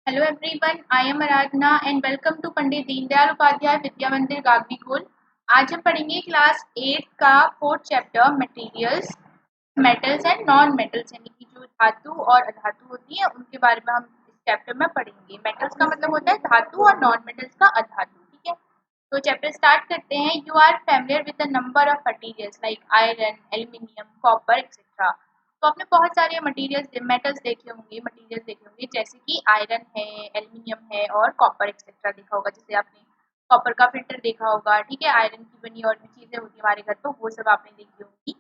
Hello everyone, I am Aradhana and welcome to Pandit Deendayal Upadhyay विद्या मंदिर गागरीकुल। आज हम पढ़ेंगे क्लास 8 का 4th chapter materials, metals and non metals, यानी कि जो धातु और अधातु होती है उनके बारे में हम इस चैप्टर में पढ़ेंगे। मेटल्स का मतलब होता है धातु और नॉन मेटल्स का अधातु। ठीक है, तो चैप्टर स्टार्ट करते हैं। You are familiar with the number of materials like iron, aluminium, copper etcetera. तो आपने बहुत सारे मेटल्स देखे होंगे, मटेरियल्स देखे होंगे, जैसे कि आयरन है, एल्यूमिनियम है और कॉपर एक्सेट्रा देखा होगा। जैसे आपने कॉपर का फिल्टर देखा होगा, ठीक है, आयरन की बनी और भी चीजें होती है हमारे घर, तो वो सब आपने देखी होंगी।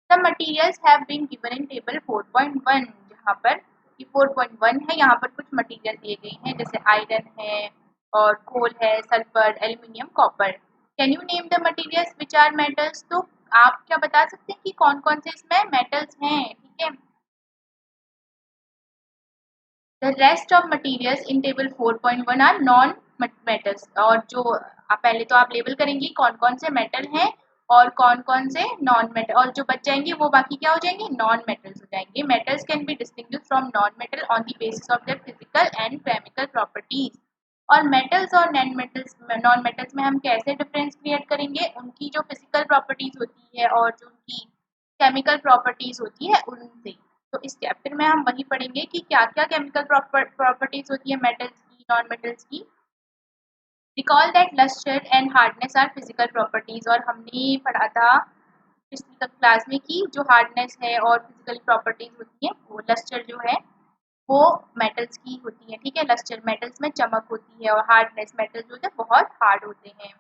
The materials have been given in table 4.1, जहाँ पर ये 4.1 है, यहाँ पर कुछ मटेरियल दिए गए हैं, जैसे आयरन है और कोल है, sulphur, aluminium, copper. Can you name the materials which are metals? तो आप क्या बता सकते हैं कि कौन कौन से इसमें मेटल्स हैं? ठीक है, the rest of materials in table 4.1 are non metals. और जो पहले तो आप लेबल करेंगे कौन कौन से मेटल हैं और कौन कौन से नॉन मेटल, और जो बच जाएंगे वो बाकी क्या हो जाएंगे? नॉन मेटल्स हो जाएंगे। Metals can be distinguish from non metal on the basis of their physical and chemical properties. और मेटल्स और नॉन मेटल्स में हम कैसे डिफरेंस क्रिएट करेंगे? उनकी जो फिजिकल प्रॉपर्टीज होती है और जो उनकी केमिकल प्रॉपर्टीज होती है उनसे। तो इस चैप्टर में हम वही पढ़ेंगे कि क्या क्या केमिकल प्रॉपर्टीज होती है मेटल्स की, नॉन मेटल्स की। Recall that lustre and hardness are physical properties. और हमने पढ़ा था पिछली क्लास में कि जो हार्डनेस है और फिजिकल प्रॉपर्टीज होती है, वो लस्टर जो है वो मेटल्स की होती है। ठीक है, लस्टर मेटल्स में चमक होती है और हार्डनेस मेटल जो होते हैं बहुत हार्ड होते हैं।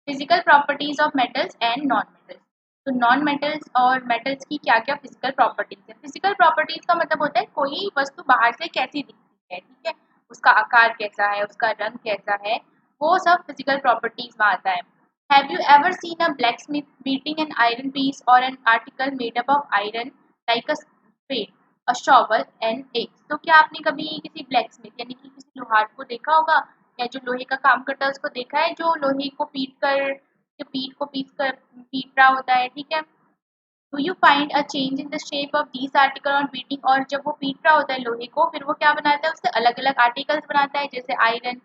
Physical properties of metals and non metals. तो नॉन मेटल्स और मेटल्स की क्या क्या फिजिकल प्रॉपर्टीज है? फिजिकल प्रॉपर्टीज का मतलब होता है कोई वस्तु बाहर से कैसी दिखती है, ठीक है, उसका आकार कैसा है, उसका रंग कैसा है, वो सब फिजिकल प्रॉपर्टीज में आता है। Have you ever seen a blacksmith beating an iron piece or an article made up of iron like a spade, a shovel and axe? तो क्या आपने कभी किसी ब्लैकस्मिथ यानी कि किसी लोहार को देखा होगा, या जो लोहे का काम करता है उसको देखा है, जो लोहे को पीट कर पीट रहा होता है? ठीक है, do you find a change in the shape of these article on beating? और जब वो पीट रहा होता है लोहे को, फिर वो क्या बनाता है? उससे अलग अलग आर्टिकल्स बनाता है, जैसे आयरन,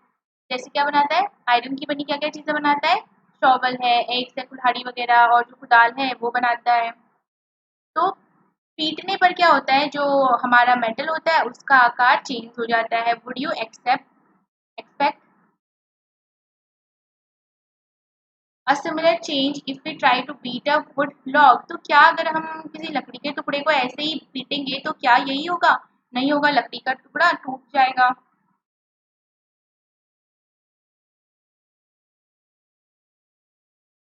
जैसे क्या बनाता है? आयरन की बनी क्या क्या चीजें बनाता है? शॉवल है, एक्स है, कुल्हाड़ी वगैरह, और जो कुदाल है वो बनाता है। तो पीटने पर क्या होता है? जो हमारा मेटल होता है उसका आकार चेंज हो जाता है। Would you expect a similar change if we try to beat a wood log? तो क्या अगर हम किसी लकड़ी के टुकड़े को ऐसे ही पीटेंगे तो क्या यही होगा? नहीं होगा, लकड़ी का टुकड़ा टूट जाएगा।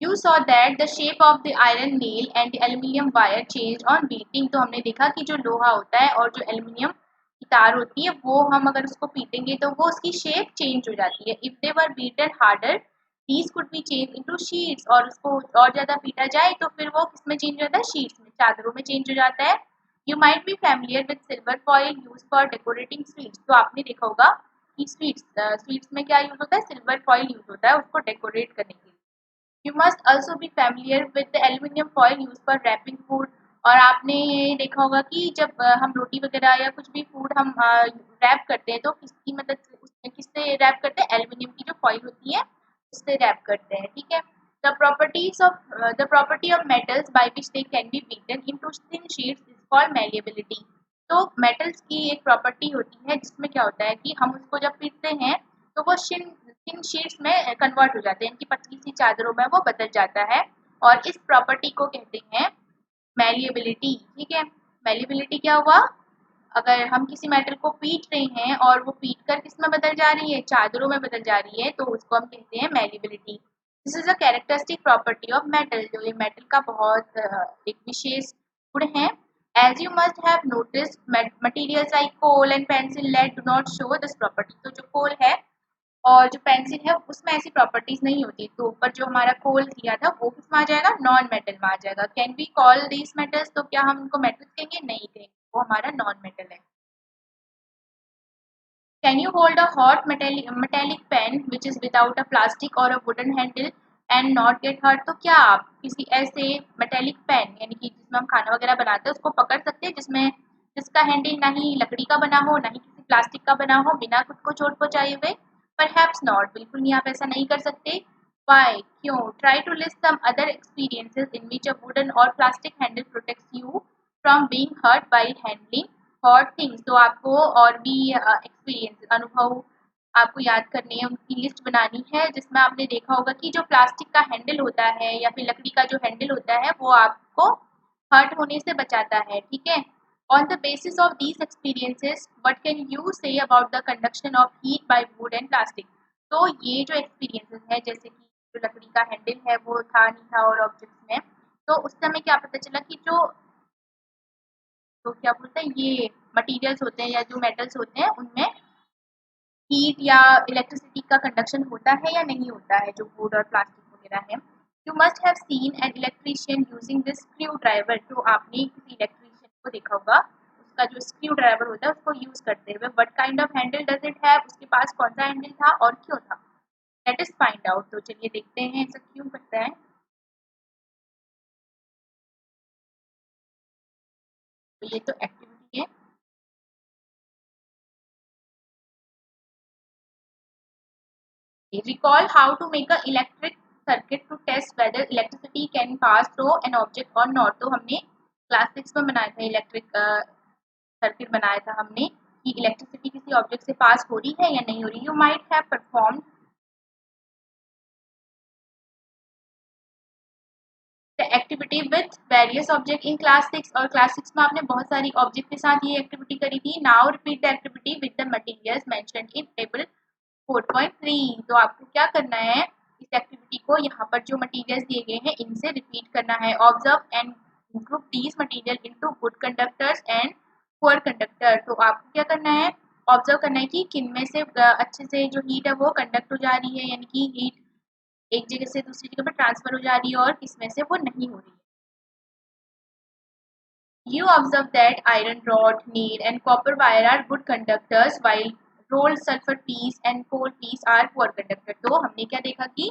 You saw that the shape of the iron nail and the aluminium wire changed on beating। तो हमने देखा कि जो लोहा होता है और जो एल्यूमिनियम की तार होती है वो हम अगर उसको पीटेंगे तो वो उसकी शेप चेंज हो जाती है। If they were beaten harder these could be changed into sheets। और उसको और ज्यादा पीटा जाए तो फिर वो किसमें चेंज हो जाता है? शीट्स में, चादरों में चेंज हो जाता है। You might be familiar with silver foil use for decorating sweets. तो आपने देखा होगा कि स्वीट्स में क्या यूज होता है? सिल्वर फॉइल यूज होता है उसको डेकोरेट करने के लिए। You must also be familiar with the aluminium foil use for wrapping food. और आपने ये देखा होगा कि जब हम रोटी वगैरह या कुछ भी फूड हम रैप करते हैं तो किसकी मदद से, उसमें किससे रैप करते हैं? एल्यूमिनियम की जो फॉइल होती है उससे रैप करते हैं। ठीक है, the property of metals by which they can be beaten into thin sheets is called malleability. तो मेटल्स की एक प्रॉपर्टी होती है जिसमें क्या होता है कि हम उसको जब पीटते हैं तो वो थिन शीट्स में कन्वर्ट हो जाते हैं, इनकी पतली सी चादरों में वो बदल जाता है। और इस प्रॉपर्टी को कहते हैं मैलिएबिलिटी। ठीक है, मैलिएबिलिटी क्या हुआ? अगर हम किसी मेटल को पीट रहे हैं और वो पीट कर किस में बदल जा रही है? चादरों में बदल जा रही है, तो उसको हम कहते हैं malleability. This is a characteristic property of metal. जो ये मेटल का बहुत एक विशेष गुण है। As you must have notice materials like coal and pencil lead do not show this property. तो जो कोल है और जो पेंसिल है उसमें ऐसी प्रॉपर्टीज नहीं होती, तो ऊपर जो हमारा कोल दिया था वो किसमें आ जाएगा? नॉन मेटल में आ जाएगा। Can we call these metals? तो क्या हम उनको मेटल्स कहेंगे? नहीं कहेंगे, वो हमारा नॉन मेटल है। Can you hold a hot metallic pen which is without a plastic or a wooden handle and not get hurt, तो क्या आप किसी ऐसे मेटेलिक पेन यानी कि जिसमें हम खाना वगैरह बनाते हैं उसको पकड़ सकते हैं जिसका हैंडल ना ही लकड़ी का बना हो ना ही किसी प्लास्टिक का बना हो बिना खुद को चोट पहुंचाए हुए? परहैप्स नॉट, बिल्कुल नहीं, आप ऐसा नहीं कर सकते। वाई, क्यों? Try to list some other experiences in which a wooden और plastic handle protects you from being hurt by handling hot things. तो आपको और भी एक्सपीरियंस अनुभव आपको याद करनी है, उनकी लिस्ट बनानी है, जिसमें आपने देखा होगा कि जो प्लास्टिक का हैंडल होता है या फिर लकड़ी का जो हैंडल होता है वो आपको हर्ट होने से बचाता है, ठीक है। On the basis of these experiences what can you say about the conduction of heat bye would and plastic. तो ये जो एक्सपीरियंसेस है, जैसे कि जो लकड़ी का हैंडल है वो था नहीं था और ऑब्जेक्ट्स में, तो उस समय क्या पता चला कि जो तो क्या बोलते हैं ये मटेरियल्स होते हैं या जो मेटल्स होते हैं उनमें हीट या इलेक्ट्रिसिटी का कंडक्शन होता है या नहीं होता है, जो वुड और प्लास्टिक वगैरह है। You must have seen an electrician using this screw driver, तो आपने किसी इलेक्ट्रीशियन को देखा होगा उसका जो स्क्रू ड्राइवर होता है उसको यूज करते हुए। What kind of Henle does it have, उसके पास कौन सा हैंडल था और क्यों था? Let us find out. तो चलिए देखते हैं ऐसा क्यों करता है। तो ये तो एक्टिविटी है। Recall how to make a electric circuit to test whether electricity can pass through an object or not। तो हमने क्लास 6 में बनाया था इलेक्ट्रिक सर्किट बनाया था हमने कि इलेक्ट्रिसिटी किसी ऑब्जेक्ट से पास हो रही है या नहीं हो रही। You might have perform the activity with various object in class 6, और क्लास 6 में आपने बहुत सारी ऑब्जेक्ट के साथ ये एक्टिविटी करी थी। Now repeat the activity with the materials mentioned in table 4.3। तो आपको क्या करना है, इस एक्टिविटी को यहाँ पर जो मटेरियल्स दिए गए हैं इनसे रिपीट करना है। Observe and group these material into good conductors and poor conductor. तो आपको क्या करना है, ऑब्जर्व करना है कि किन में से अच्छे से जो हीट है वो कंडक्ट हो जा रही है, यानी कि हीट एक जगह से दूसरी जगह पर ट्रांसफर हो जा रही है, और किसमें से वो नहीं हो रही है। You observe that iron rod, nail and copper wire are good conductors while rolled sulfur piece and coal piece are poor conductor। तो हमने क्या देखा कि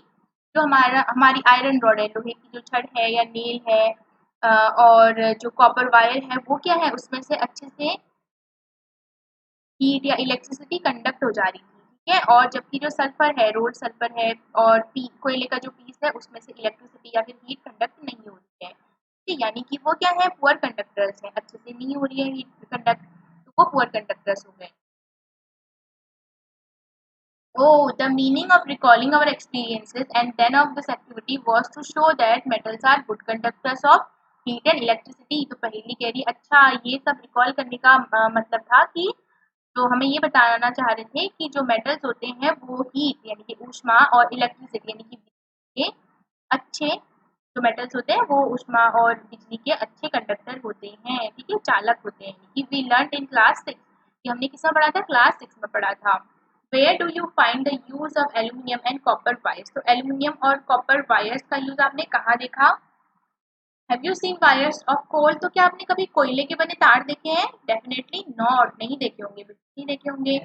जो हमारी आयरन रॉड है, लोहे की जो छड़ है या नेल है और जो कॉपर वायर है वो क्या है, उसमें से अच्छे से हीट या इलेक्ट्रिसिटी कंडक्ट हो जा रही थी, ठीक है। और जबकि जो सल्फर है, रोड सल्फर है और कोयले का जो पीस है उसमें से इलेक्ट्रिसिटी या फिर हीट कंडक्ट नहीं हो रही है, ठीक है। यानी कि वो क्या है, पुअर कंडक्टर्स है, अच्छे से नहीं हो रही है हीट कंडक्ट, तो वो पुअर कंडक्टर्स हो गए। Oh, the meaning of recalling our experiences and then of this activity was to show that metals are good conductors of heat and electricity। तो पहली कह रही अच्छा ये सब रिकॉल करने का मतलब था कि तो हमें ये बताना चाह रहे थे कि जो मेटल्स होते हैं वो हीट यानी कि ऊष्मा और इलेक्ट्रिसिटी यानी कि बिजली के अच्छे, जो मेटल्स होते हैं वो ऊष्मा और बिजली के अच्छे कंडक्टर होते हैं, ठीक है, चालक होते हैं। कि वी लर्न इन क्लास 6, कि हमने किसमें पढ़ा था, क्लास 6 में पढ़ा था। Where do you find the use of aluminium and copper wires. तो एल्यूमिनियम और कॉपर वायर्स का यूज आपने कहाँ देखा? Have you seen wires of coal, तो क्या आपने कभी कोयले के बने तार देखे हैं? डेफिनेटली नॉट, नहीं देखे होंगे, बिल्कुल नहीं देखे होंगे।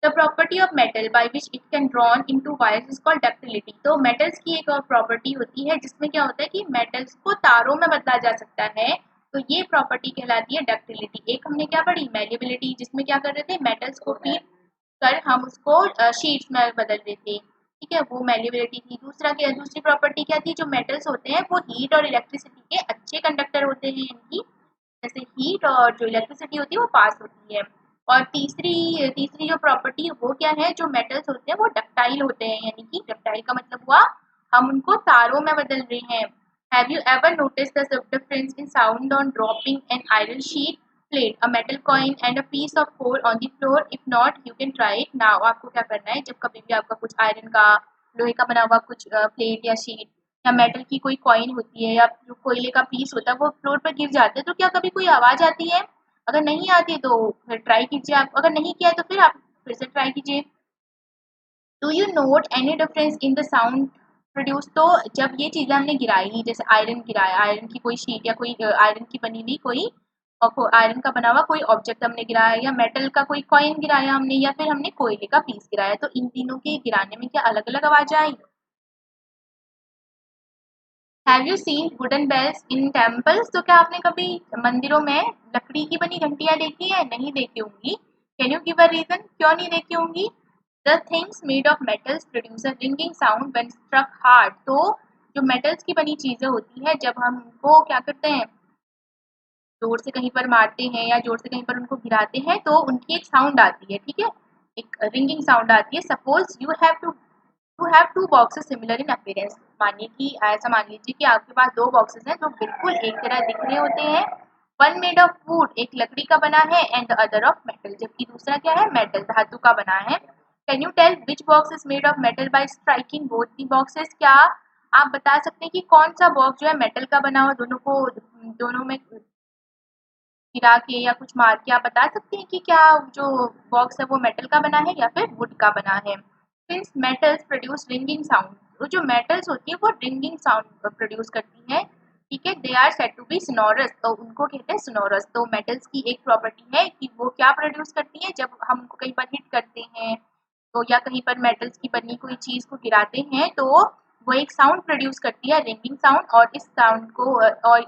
The property of metal by which it can drawn into wires is called ductility. तो मेटल्स की एक और प्रॉपर्टी होती है जिसमें क्या होता है कि मेटल्स को तारों में बदला जा सकता है, तो ये प्रॉपर्टी कहलाती है डक्टिलिटी। एक हमने क्या पढ़ी, मैलिएबिलिटी, जिसमें क्या कर रहे थे, मेटल्स को पीट कर हम उसको शीट्स में बदल रहे थे, ठीक है, वो मैलिएबिलिटी थी। दूसरी प्रॉपर्टी क्या थी, जो मेटल्स होते हैं वो हीट और इलेक्ट्रिसिटी के अच्छे कंडक्टर होते हैं, इनकी जैसे हीट और जो इलेक्ट्रिसिटी होती है वो पास होती है। और तीसरी तीसरी जो प्रॉपर्टी है वो क्या है, जो मेटल्स होते हैं वो डक्टाइल होते हैं, यानी कि डक्टाइल का मतलब हुआ हम उनको तारों में बदल रहे हैं। Have you ever notice the difference in sound on dropping an iron sheet plate a metal coin and a piece of coal on the floor? If not you can try it now. आपको क्या करना है, जब कभी भी आपका कुछ iron का, लोहे का बना हुआ कुछ प्लेट या शीट या मेटल की कोई कॉइन होती है या जो कोयले का पीस होता है वो फ्लोर पर गिर जाते हैं, तो क्या कभी कोई आवाज़ आती है? अगर नहीं आती तो फिर ट्राई कीजिए आप, अगर नहीं किया है तो फिर आप फिर से ट्राई कीजिए। Do you note any difference in the sound produce. तो जब ये चीज़ें हमने गिराई, जैसे आयरन गिराया, आयरन की कोई शीट या कोई आयरन की बनी हुई कोई और आयरन का बना हुआ कोई ऑब्जेक्ट हमने गिराया, या मेटल का कोई कॉइन गिराया हमने, या फिर हमने कोयले का पीस गिराया, तो इन तीनों के गिराने में क्या अलग अलग आवाज़ आई? Have you seen wooden bells in temples? तो क्या आपने कभी मंदिरों में लकड़ी की बनी घंटियां देखी है? नहीं देखी होंगी। Can you give a reason, क्यों नहीं देखी होंगी? The things made of metals produce a ringing sound when struck hard. तो जो मेटल्स की बनी चीजें होती है, जब हम उनको क्या करते हैं, जोर से कहीं पर मारते हैं या जोर से कहीं पर उनको गिराते हैं, तो उनकी एक साउंड आती है, ठीक है, एक रिंगिंग साउंड आती है। Suppose you have two boxes similar in appearance. मानिए कि ऐसा मान लीजिए कि आपके पास दो बॉक्सेस हैं जो बिल्कुल एक तरह दिख रहे होते हैं। वन मेड ऑफ वुड, एक लकड़ी का बना है, and the other of metal, जबकि दूसरा क्या है, मेटल, धातु का बना है। Can you tell which box is made of metal by striking both the boxes? क्या आप बता सकते हैं कि कौन सा बॉक्स जो है मेटल का बना हो, दोनों में गिरा के या कुछ मार के आप बता सकते हैं कि क्या जो बॉक्स है वो मेटल का बना है या फिर वुड का बना है? Since metals produce ringing sound, तो जो मेटल्स होती है वो रिंगिंग साउंड प्रोड्यूस करती है, ठीक है। They are said to be sonorous, तो उनको कहते हैं सोनोरस। तो मेटल्स की एक प्रॉपर्टी है कि वो क्या प्रोड्यूस करती है, जब हम उनको कहीं पर हिट करते हैं तो या कहीं पर मेटल्स की बनी कोई चीज को गिराते हैं, तो वो एक साउंड प्रोड्यूस करती है, रिंगिंग साउंड। और इस साउंड को और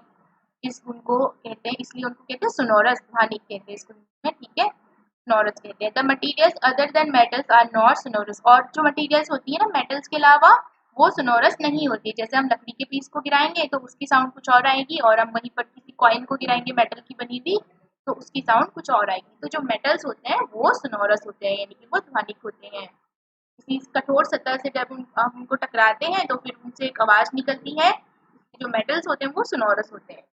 इस उनको कहते हैं, इसलिए उनको कहते हैं सोनोरस, ध्वनिक कहते हैं इसको में, ठीक है, सोनोरस कहते हैं। The materials other than metals are not sonorous, और जो मटेरियल्स होती है ना मेटल्स के अलावा, वो सोनोरस नहीं होती। जैसे हम लकड़ी के पीस को गिराएंगे तो उसकी साउंड कुछ और आएगी, और हम वहीं पर किसी कॉइन को गिराएंगे मेटल की बनी हुई, तो उसकी साउंड कुछ और आएगी। तो जो मेटल्स होते हैं वो सोनोरस होते हैं, यानी कि वो ध्वनिक होते हैं। किसी कठोर सतह से जब हम उनको टकराते हैं तो फिर उनसे एक आवाज निकलती है। जो मेटल्स होते हैं वो सोनोरस होते हैं।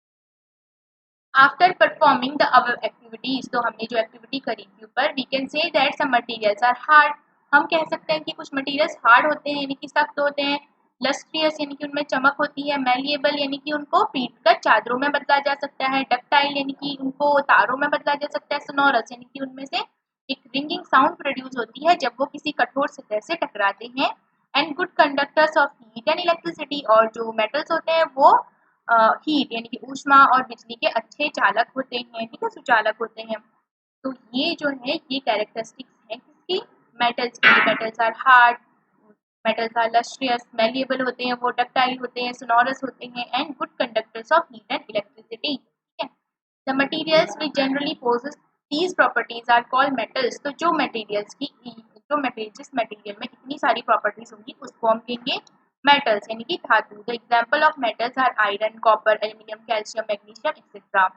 After performing the above activities, तो हमने जो एक्टिविटी करी थी ऊपर, we can say that some materials are hard, हम कह सकते हैं कि कुछ मटेरियल्स हार्ड होते हैं, यानी कि सख्त होते हैं। लस्ट्रियस, यानी कि उनमें चमक होती है। मैलिएबल, यानी कि उनको पीट कर चादरों में बदला जा सकता है। डक्टाइल, यानी कि उनको तारों में बदला जा सकता है। सोनोरस, यानी कि उनमें से एक रिंगिंग साउंड प्रोड्यूस होती है जब वो किसी कठोर सतह से टकराते हैं। And good conductors of heat and electricity, और जो मेटल्स होते हैं वो हीट यानी कि ऊष्मा और बिजली के अच्छे चालक होते हैं, ठीक है, सुचालक होते हैं। तो ये जो है ये कैरेक्टरिस्टिक्स है किसकी, मेटल्स की। Metals are hard, metals are lustrous, malleable होते हैं, वो डक्टाइल होते हैं, सोनोरस होते हैं, and good conductors of heat and electricity, ठीक है। The materials which generally possess these properties are called metals, तो जो मटेरियल्स की जिस मटेरियल में इतनी सारी प्रॉपर्टीज होंगी उसको हम कहेंगे मेटल्स, यानी कि धातु। The example of metals are iron, copper, aluminium, calcium, magnesium etcetera.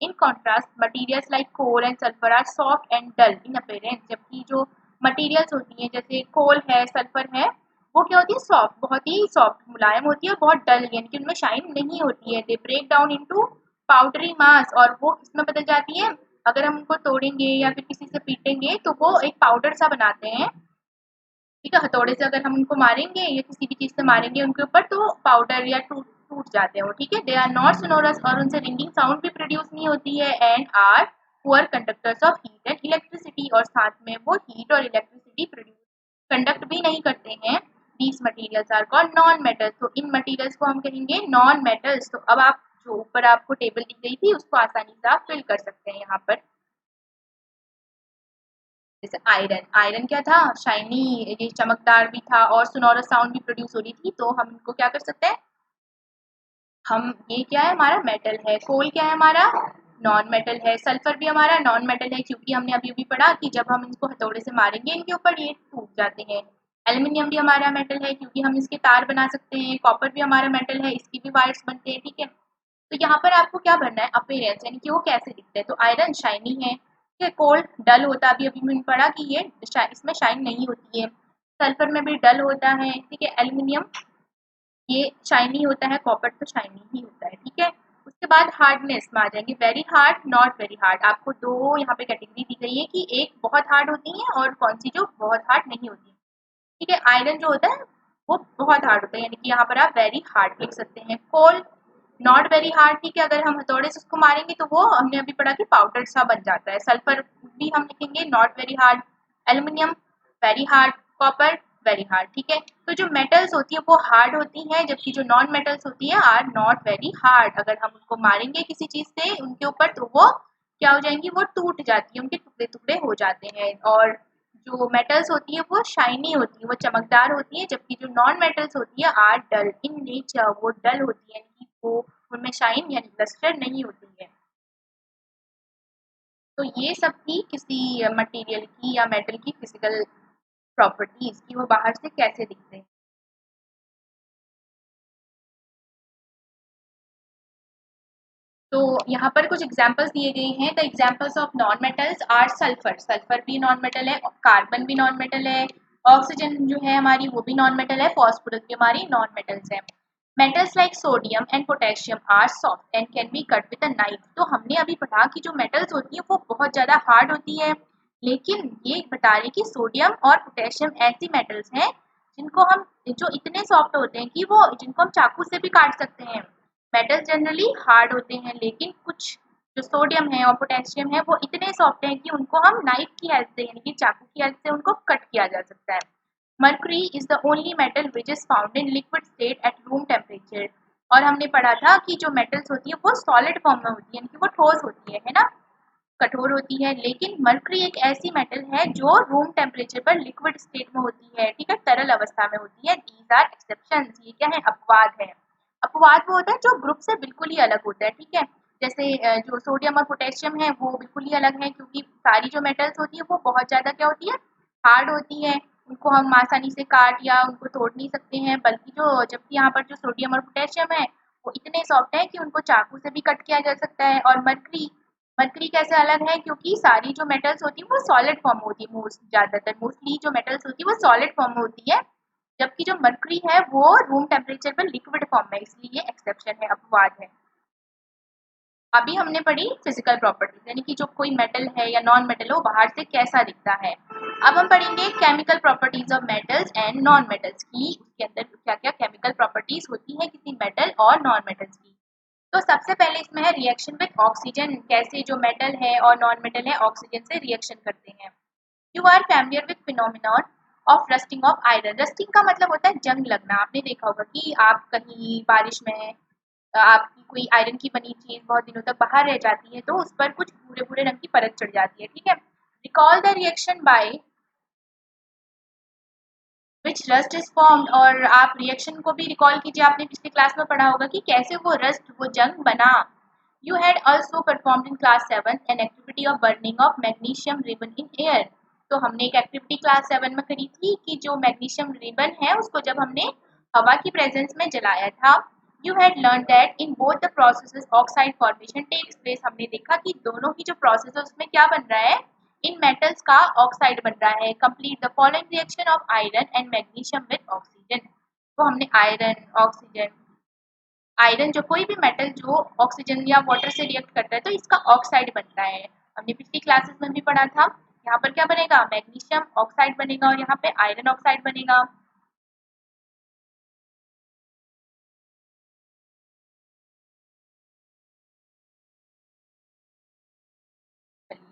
In contrast materials like coal and sulphur are soft and dull in appearance, जबकि जो मटेरियल्स होती हैं जैसे कोल है, सल्फर है, वो क्या होती है, सॉफ्ट, बहुत ही सॉफ्ट, मुलायम होती है, और बहुत डल, यानी कि उनमें शाइन नहीं होती है। They break down into powdery mass, और वो किसमें बदल जाती है, अगर हम उनको तोड़ेंगे या फिर किसी से पीटेंगे तो वो एक पाउडर सा बनाते हैं, ठीक है। हथौड़े से अगर हम उनको मारेंगे या किसी भी चीज से मारेंगे उनके ऊपर, तो पाउडर या टूट टूट जाते हैं वो, ठीक है। दे आर नॉट सोनोरस, और उनसे रिंगिंग साउंड भी प्रोड्यूस नहीं होती है। And are poor conductors of heat and electricity, और साथ में वो हीट और इलेक्ट्रिसिटी प्रोड्यूस कंडक्ट भी नहीं करते हैं। These materials are called non metals, तो इन मटेरियल्स को हम कहेंगे नॉन मेटल्स। तो अब आप जो ऊपर आपको टेबल दी गई थी उसको आसानी से आप फिल कर सकते हैं यहाँ पर। जैसे आयरन, आयरन क्या था, शाइनी, ये चमकदार भी था, और सोनोरस साउंड भी प्रोड्यूस हो रही थी, तो हम इनको क्या कर सकते हैं, हम ये क्या है हमारा मेटल है। कोल क्या है हमारा, नॉन मेटल है। सल्फर भी हमारा नॉन मेटल है, क्योंकि हमने अभी भी पढ़ा कि जब हम इनको हथौड़े से मारेंगे इनके ऊपर ये टूट जाते हैं। एल्यूमिनियम भी हमारा मेटल है, क्योंकि हम इसके तार बना सकते हैं। कॉपर भी हमारा मेटल है, इसकी भी वायर्स बनते हैं, ठीक है। तो यहाँ पर आपको क्या भरना है, अपीयरेंस, यानी कि वो कैसे दिखते हैं। तो आयरन शाइनी है, ठीक है। कोल डल होता है, अभी अभी मैंने पढ़ा कि ये इसमें शाइन नहीं होती है। सल्फर में भी डल होता है, ठीक है। एल्यूमिनियम ये शाइनी होता है, कॉपर तो शाइनी ही होता है, ठीक है। उसके बाद हार्डनेस में आ जाएंगे, very hard, not very hard. आपको दो यहाँ पे कैटेगरी दी गई है कि एक बहुत हार्ड होती है और कौन सी जो बहुत हार्ड नहीं होती, ठीक है। आयरन जो होता है वो बहुत हार्ड होता है, यानी कि यहाँ पर आप वेरी हार्ड लिख सकते हैं। कोल नॉट वेरी हार्ड, ठीक है, अगर हम हथौड़े से उसको मारेंगे तो वो हमने अभी पढ़ा कि पाउडर सा बन जाता है। सल्फर भी हम लिखेंगे not very hard. Aluminium very hard, copper very hard, ठीक है। तो जो मेटल्स होती है वो हार्ड होती हैं, जबकि जो नॉन मेटल्स होती है आर नॉट वेरी हार्ड। अगर हम उनको मारेंगे किसी चीज से उनके ऊपर तो वो क्या हो जाएंगी, वो टूट जाती है, उनके टुकड़े टुकड़े हो जाते हैं। और जो मेटल्स होती है वो शाइनी होती है, वो चमकदार होती है, जबकि जो नॉन मेटल्स होती है आर डल इन नेचर, वो डल होती है, यानी कि वो उनमें शाइन यानी लस्टर नहीं होती है। तो ये सब थी किसी मटेरियल की या मेटल की फिजिकल प्रॉपर्टीज की वो बाहर से कैसे दिखते हैं। तो यहाँ पर कुछ एग्जाम्पल्स दिए गए हैं। The examples of non metals are sulphur, sulphur भी नॉन मेटल है, कार्बन भी नॉन मेटल है, ऑक्सीजन जो है हमारी वो भी नॉन मेटल है, फॉस्फोरस भी हमारी नॉन मेटल्स है। Metals like sodium and potassium are soft and can be cut with a knife. तो हमने अभी पढ़ा कि जो मेटल्स होती है वो बहुत ज़्यादा हार्ड होती है, लेकिन ये बता रहे कि सोडियम और पोटेशियम ऐसी मेटल्स हैं जिनको हम, जो इतने सॉफ्ट होते हैं कि वो जिनको हम चाकू से भी काट सकते हैं। मेटल्स जनरली हार्ड होते हैं, लेकिन कुछ जो सोडियम है और पोटेशियम है वो इतने सॉफ्ट हैं कि उनको हम नाइफ की हेल्प से यानी कि चाकू की हेल्प से उनको कट किया जा सकता है। Mercury is the only metal which is found in liquid state at room temperature. और हमने पढ़ा था कि जो मेटल्स होती है वो सॉलिड फॉर्म में होती है, यानी कि वो ठोस होती है ना, कठोर होती है। लेकिन मर्क्यूरी एक ऐसी मेटल है जो रूम टेम्परेचर पर लिक्विड स्टेट में होती है, ठीक है, तरल अवस्था में होती है। दीज आर एक्सेप्शंस, ये क्या है, अपवाद है। अपवाद वो होता है जो ग्रुप से बिल्कुल ही अलग होता है, ठीक है। जैसे जो सोडियम और पोटेशियम है वो बिल्कुल ही अलग है, क्योंकि सारी जो मेटल्स होती है वो बहुत ज़्यादा क्या होती है, हार्ड होती है, उनको हम आसानी से काट या उनको तोड़ नहीं सकते हैं। बल्कि जो, जबकि यहाँ पर जो सोडियम और पोटेशियम है वो इतने सॉफ्ट है कि उनको चाकू से भी कट किया जा सकता है। और मरकरी, मरकरी कैसे अलग है, क्योंकि सारी जो मेटल्स होती है वो सॉलिड फॉर्म में होती है, ज़्यादातर मोस्टली जो मेटल्स होती है वो सॉलिड फॉर्म में होती है, जबकि जो मरकरी है वो रूम टेम्परेचर पर लिक्विड फॉर्म में, इसलिए ये एक्सेप्शन है, अपवाद है। अभी हमने पढ़ी फिजिकल प्रॉपर्टीज, यानी कि जो कोई मेटल है या नॉन मेटल हो बाहर से कैसा दिखता है। अब हम पढ़ेंगे chemical properties of metals and non metals की, उसके अंदर क्या क्या केमिकल प्रॉपर्टीज होती है किसी मेटल और नॉन मेटल्स की। तो सबसे पहले इसमें है रिएक्शन विद ऑक्सीजन, कैसे जो मेटल है और नॉन मेटल है ऑक्सीजन से रिएक्शन करते हैं। You are familiar with phenomenon of rusting of iron. Rusting का मतलब होता है जंग लगना। आपने देखा होगा कि आप कहीं बारिश में आपकी कोई आयरन की बनी चीज बहुत दिनों तक बाहर रह जाती है तो उस पर कुछ भूरे भूरे रंग की परत चढ़ जाती है, ठीक है। Recall the reaction by which rust is formed, और आप रिएक्शन को भी रिकॉल कीजिए, आपने पिछले क्लास में पढ़ा होगा कि कैसे वो रस्ट, वो जंग बना। You had also performed in class 7 an activity of burning of magnesium ribbon in air. तो हमने एक एक्टिविटी क्लास 7 में करी थी कि जो मैग्नीशियम रिबन है उसको जब हमने हवा की प्रेजेंस में जलाया था। You had learn that in both the processes oxide formation takes place. हमने देखा कि दोनों ही जो प्रोसेस है उसमें क्या बन रहा है, इन मेटल्स का ऑक्साइड बन रहा है। Complete the following reaction of iron and magnesium with oxygen. तो हमने आयरन, ऑक्सीजन, आयरन जो कोई भी मेटल जो ऑक्सीजन या वाटर से रिएक्ट करता है तो इसका ऑक्साइड बनता है। हमने पिछली क्लासेस में भी पढ़ा था। यहाँ पर क्या बनेगा, मैग्नीशियम ऑक्साइड बनेगा और यहाँ पे आयरन ऑक्साइड बनेगा।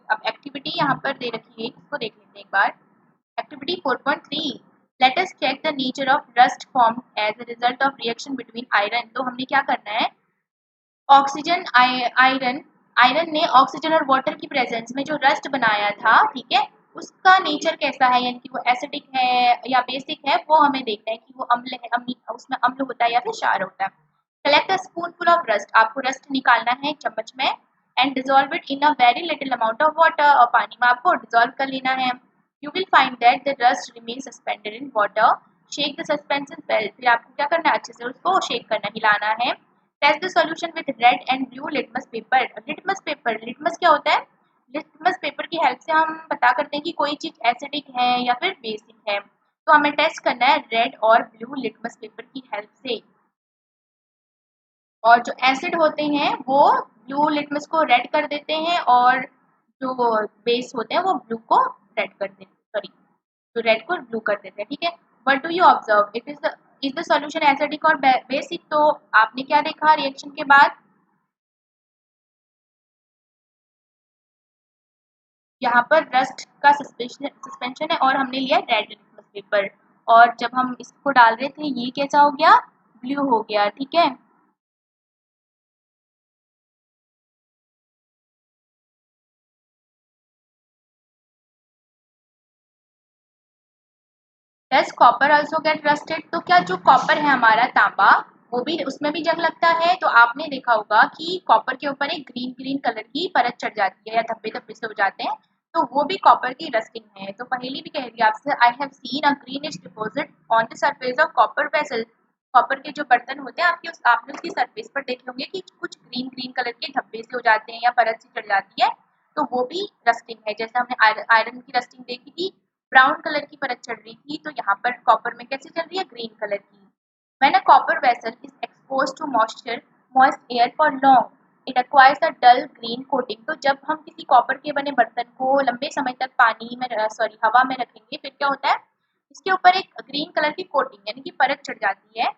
अब एक्टिविटी यहाँ पर दे रखी है, इसको देख लेते हैं एक बार। Activity 4.3, let us check the nature of rust form as a result of reaction between iron. तो हमने क्या करना है, ऑक्सीजन आयरन, आयरन ने ऑक्सीजन और वाटर की प्रेजेंस में जो रस्ट बनाया था, ठीक है, उसका नेचर कैसा है, यानी कि वो एसिडिक है या बेसिक है, वो हमें देखना है कि वो अम्ल है, उसमें अम्ल होता है या फिर क्षार होता है। Collect a spoonful of rust, आपको रस्ट निकालना है चम्मच में, and dissolve it in a very little amount of water, और पानी में आपको डिजोल्व कर लेना है। You will find that the rust remain suspended in water, shake the suspension well. फिर आपको क्या करना है, अच्छे से उसको शेक करना, हिलाना है। Test the solution with red and blue litmus paper. Litmus paper, litmus क्या होता है, लिटमस पेपर की हेल्प से हम पता करते हैं कि कोई चीज एसिडिक है या फिर बेसिक है। तो हमें टेस्ट करना है रेड और ब्लू लिटमस पेपर की हेल्प से। और जो एसिड होते हैं वो ब्लू लिटमस को रेड कर देते हैं, और जो बेस होते हैं वो ब्लू को रेड कर देते हैं, सॉरी, जो रेड को ब्लू कर देते हैं, ठीक है। What do you observe, is the solution acidic और बेसिक। तो आपने क्या देखा रिएक्शन के बाद, यहाँ पर रस्ट का सस्पेंशन है और हमने लिया रेड लिटमस पेपर, और जब हम इसको डाल रहे थे ये कैसा हो गया, ब्लू हो गया, ठीक है। Does copper also get rusted? तो क्या जो कॉपर है हमारा तांबा, वो भी उसमें भी जंग लगता है? तो आपने देखा होगा कि कॉपर के ऊपर एक ग्रीन ग्रीन कलर की परत चढ़ जाती है या धब्बे धब्बे से हो जाते हैं, तो वो भी कॉपर की रस्टिंग है। तो पहेली भी कह रही है आपसे, I have seen a greenish deposit on the surface of copper vessel. Copper के जो बर्तन होते हैं आपने उसकी सरफेस पर देखे होंगे कि कुछ ग्रीन ग्रीन कलर के धब्बे से हो जाते हैं या परत सी चढ़ जाती है, तो वो भी रस्टिंग है। जैसे हमने आयरन की रस्टिंग देखी थी, ब्राउन कलर की परत चढ़ रही थी, तो यहाँ पर कॉपर में कैसे चल रही है, ग्रीन कलर की। When a copper vessel is exposed to moist air for long, it acquires a dull green coating। तो जब हम किसी कॉपर के बने बर्तन को लंबे समय तक पानी में हवा में रखेंगे, फिर क्या होता है, इसके ऊपर एक ग्रीन कलर की कोटिंग यानी कि परत चढ़ जाती है,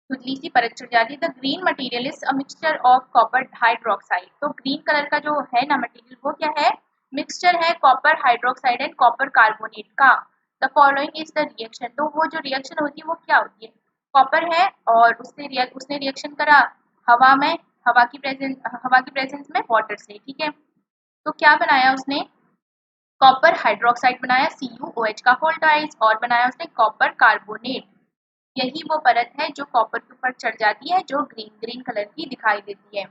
धुंधली सी परत चढ़ जाती है। The green material is a mixture of copper hydroxide. तो ग्रीन कलर का जो है ना मटेरियल, वो क्या है, मिक्सचर है copper hydroxide and copper carbonate का। The following is the reaction. तो वो जो रिएक्शन होती है वो क्या होती है, कॉपर है और उसने रिएक्शन करा हवा में, हवा की प्रेजेंस में वाटर से, ठीक है। तो क्या बनाया उसने, कॉपर हाइड्रोक्साइड बनाया CuOH का होल ट्वाइस, और बनाया उसने कॉपर कार्बोनेट। यही वो परत है जो कॉपर के ऊपर चढ़ जाती है, जो ग्रीन ग्रीन कलर की दिखाई देती है।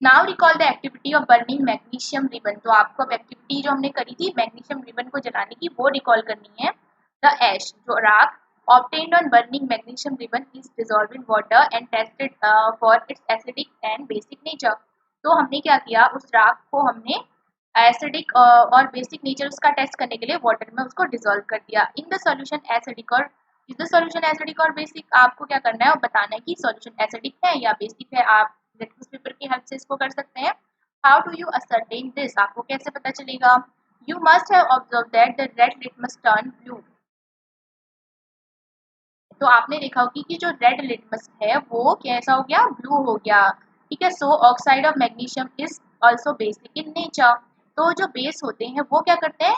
Now recall the activity of burning magnesium ribbon. तो आपको अब एक्टिविटी जो हमने करी थी मैग्नीशियम रिबन को जलाने की, वो रिकॉल करनी है। द एश, जो राख obtained on burning magnesium ribbon is dissolved in water and tested for its acidic and basic nature। तो हमने क्या किया, उस राख को हमने एसिडिक और बेसिक नेचर उसका टेस्ट करने के लिए वाटर में उसको डिसॉल्व कर दिया। इन द सॉल्यूशन एसिडिक और इज द सॉल्यूशन एसिडिक और बेसिक, आपको क्या करना है और बताना है कि सॉल्यूशन एसिडिक है या बेसिक है। आप लिटमस पेपर की हेल्प से इसको कर सकते हैं। How do you ascertain this, आपको कैसे पता चलेगा, you must have observe that the red litmus turn blue. तो आपने देखा होगी कि जो रेड लिटमस है वो कैसा हो गया, ब्लू हो गया, ठीक है। So oxide of magnesium is also basic in nature. तो जो बेस होते हैं वो क्या करते हैं,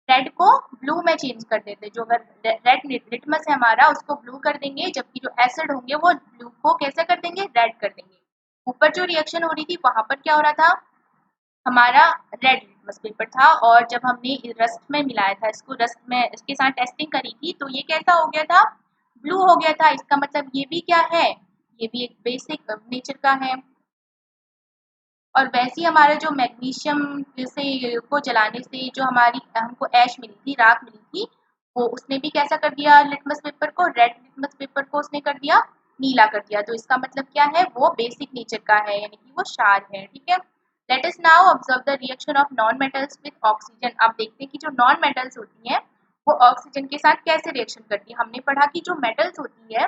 रेड को ब्लू में चेंज कर देते हैं। जो अगर रेड लिटमस है हमारा, उसको ब्लू कर देंगे, जबकि जो एसिड होंगे वो ब्लू को कैसे कर देंगे, रेड कर देंगे। ऊपर जो रिएक्शन हो रही थी वहां पर क्या हो रहा था, हमारा रेड लिटमस पेपर था, और जब हमने रस्ट में मिलाया था इसको, रस्ट में इसके साथ टेस्टिंग करी थी, तो ये कैसा हो गया था, ब्लू हो गया था। इसका मतलब ये भी क्या है, ये भी एक बेसिक नेचर का है। और वैसे ही हमारा जो मैग्नीशियम से को जलाने से जो हमारी हमको ऐश मिली थी, राख मिली थी, वो उसने भी कैसा कर दिया, लिटमस पेपर को, रेड लिटमस पेपर को उसने कर दिया नीला कर दिया। तो इसका मतलब क्या है, वो बेसिक नेचर का है, यानी कि वो क्षार है, ठीक है। Let us now observe the reaction of non metals with oxygen. अब देखते हैं कि जो नॉन मेटल्स होती हैं वो ऑक्सीजन के साथ कैसे रिएक्शन करती है। हमने पढ़ा कि जो मेटल्स होती है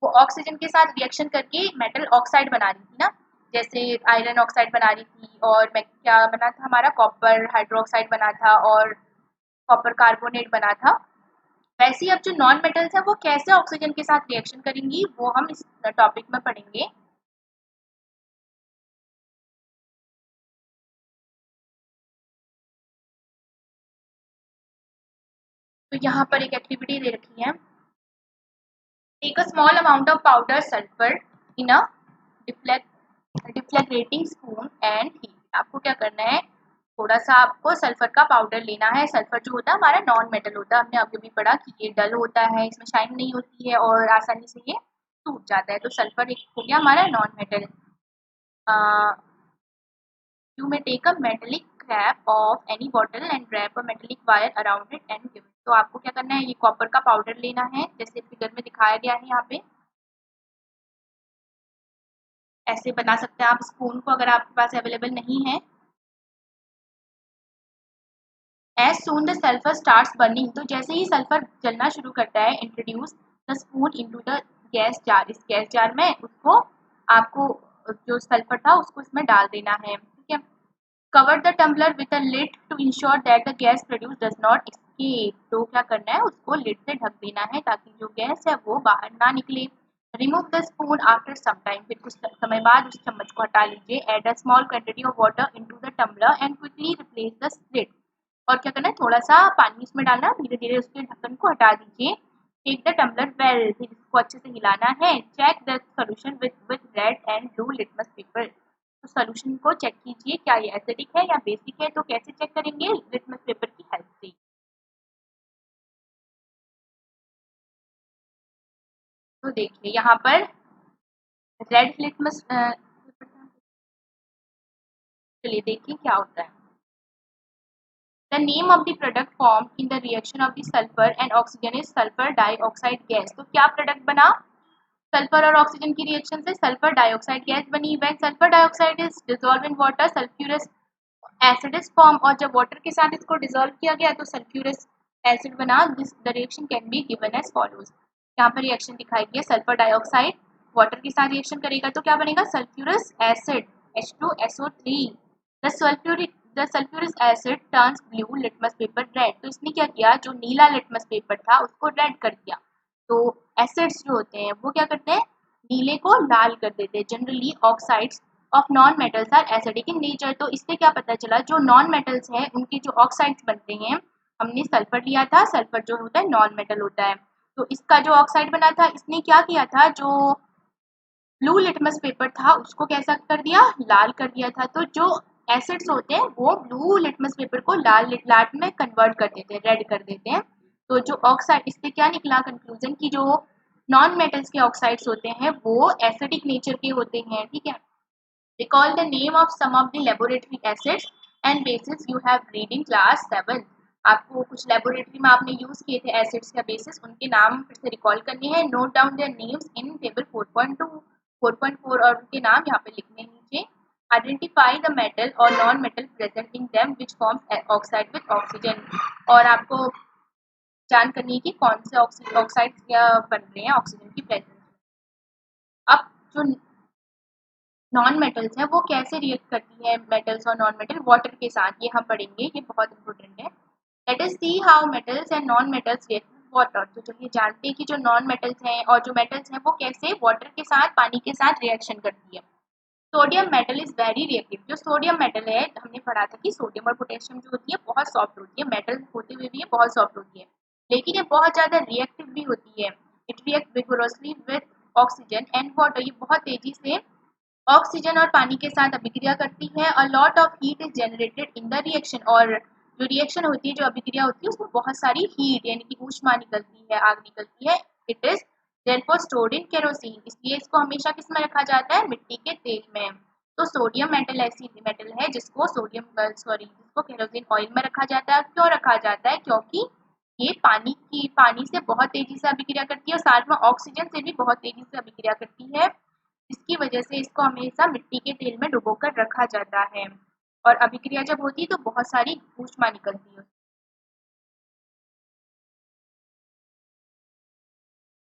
वो ऑक्सीजन के साथ रिएक्शन करके मेटल ऑक्साइड बना रही थी ना, जैसे आयरन ऑक्साइड बना रही थी, और क्या बना था हमारा, कॉपर हाइड्रोक्साइड बना था और कॉपर कार्बोनेट बना था। वैसे ही अब जो नॉन मेटल्स हैं वो कैसे ऑक्सीजन के साथ रिएक्शन करेंगी, वो हम इस टॉपिक में पढ़ेंगे। तो यहाँ पर एक एक्टिविटी दे रखी है, take a small amount of powder sulphur in a deflagrating spoon and heat. आपको क्या करना है, थोड़ा सा आपको सल्फर का पाउडर लेना है। सल्फर जो होता है हमारा नॉन मेटल होता है, हमने अभी भी पढ़ा कि ये डल होता है, इसमें शाइन नहीं होती है और आसानी से ये टूट जाता है। तो सल्फर एक हो गया हमारा non metal. You may take a metallic cap of any bottle and wrap a metallic wire around it and give it. तो आपको क्या करना है, ये कॉपर का पाउडर लेना है, जैसे फिगर में दिखाया गया है यहाँ पे। ऐसे बना सकते हैं आप स्पून को, अगर आपके पास अवेलेबल नहीं है। As soon the sulphur starts burning, तो जैसे ही सल्फर जलना शुरू करता है, introduce the spoon into the gas jar. इस गैस जार में उसको, आपको जो सल्फर था उसको इसमें डाल देना है, ठीक है। Cover the tumbler with a lid to ensure that the gas produce does not escape. तो क्या करना है, उसको लिड से ढक देना है ताकि जो गैस है वो बाहर ना निकले। Remove the spoon after some time, फिर कुछ समय बाद उस चम्मच को हटा लीजिए। Add a small quantity of water into the tumbler and quickly replace the lid. और क्या करना है, थोड़ा सा पानी इसमें डालना, धीरे धीरे उसके ढक्कन को हटा दीजिए। टेक द टम्बलर वेल, फिर इसको अच्छे से हिलाना है। Check the solution with red and blue litmus paper. तो सोल्यूशन को चेक कीजिए क्या ये एसिडिक है या बेसिक है। तो कैसे चेक करेंगे? लिटमस पेपर की हेल्प से। तो देखिए यहाँ पर रेड लिटमस पेपर था। चलिए देखिए क्या होता है। The name of the product formed in the reaction of the sulfur and oxygen is sulfur dioxide gas। तो क्या प्रोडक्ट बना? सल्फर और ऑक्सीजन की रिएक्शन से सल्फर डाइऑक्साइड गैस बनी। When sulphur dioxide is dissolve in water sulphurous acid is form. और जब water के साथ इसको डिसॉल्व किया गया तो सल्फ्यूरस एसिड बना। This the reaction can be given as follows. यहाँ पर रिएक्शन दिखाई गई है। सल्फर डाइऑक्साइड वाटर के साथ रिएक्शन करेगा तो क्या बनेगा? Sulphurous acid H2SO3। The sulphuric the sulphuric asset turns blue litmus paper red. तो इसने क्या किया? जो नीला लिटमस पेपर था उसको रेड कर दिया। तो एसिड्स जो होते हैं वो क्या करते हैं? नीले को लाल कर देते हैं। Generally oxides of non metals are acidic in nature. तो इससे क्या पता चला? जो नॉन मेटल्स हैं उनके जो ऑक्साइड्स बनते हैं, हमने सल्फर लिया था, सल्फर जो होता है नॉन मेटल होता है, तो इसका जो ऑक्साइड बना था इसने क्या किया था? जो ब्लू लिटमस पेपर था उसको कैसा कर दिया? लाल कर दिया था। तो जो एसिड्स होते हैं वो ब्लू लिटमस पेपर को लाल में कन्वर्ट कर देते हैं, रेड कर देते हैं। तो जो ऑक्साइड, इससे क्या निकला कंक्लूजन की जो नॉन मेटल्स के ऑक्साइड्स होते हैं वो एसिडिक नेचर के होते हैं। ठीक है। Recall the name of some of the laboratory acids and bases you have read in class 7। आपको कुछ लेबोरेटरी में आपने यूज किए थे एसिड्स या बेसिस, उनके नाम फिर से रिकॉल करने हैं। Note down their names in table 4.2 4.4 और उनके नाम यहाँ पे लिखने हैं नीचे। आइडेंटिफाई द मेटल और non metal present in them which forms oxide with oxygen. और आपको जान करनी है कि कौन से ऑक्साइड्स बन रहे हैं ऑक्सीजन की प्रेजेंस में। अब जो नॉन मेटल्स हैं वो कैसे रिएक्ट करती है मेटल्स और नॉन मेटल वाटर के साथ, ये हम पढ़ेंगे, ये बहुत इंपॉर्टेंट है। Let us see how metals and non metals react with water. तो चलिए जानते हैं कि जो नॉन मेटल्स हैं और जो मेटल्स हैं वो कैसे वाटर के साथ, पानी के साथ रिएक्शन करती है। Sodium metal is very reactive. जो सोडियम मेटल है, हमने पढ़ा था कि सोडियम और पोटेशियम जो होती है बहुत सॉफ्ट होती है, मेटल होते हुए भी ये बहुत सॉफ्ट होती है, लेकिन ये बहुत ज़्यादा रिएक्टिव भी होती है। It react vigorously with oxygen and water. ये बहुत तेजी से ऑक्सीजन और पानी के साथ अभिक्रिया करती है। A lot of heat is generated in the reaction. और जो रिएक्शन होती है, जो अभिक्रिया होती है, उसमें बहुत सारी हीट यानी कि ऊष्मा निकलती है, आग निकलती है। It is therefore stored in kerosene. इसलिए इसको हमेशा किस में रखा जाता है? मिट्टी के तेल में। तो सोडियम मेटल ऐसी मेटल है जिसको जिसको केरोसिन ऑयल में रखा जाता है। क्यों रखा जाता है? क्योंकि ये पानी से बहुत तेजी से अभिक्रिया करती है और साथ में ऑक्सीजन से भी बहुत तेजी से अभिक्रिया करती है। इसकी वजह से इसको हमेशा मिट्टी के तेल में डुबोकर रखा जाता है। और अभिक्रिया जब होती है तो बहुत सारी ऊष्मा निकलती है।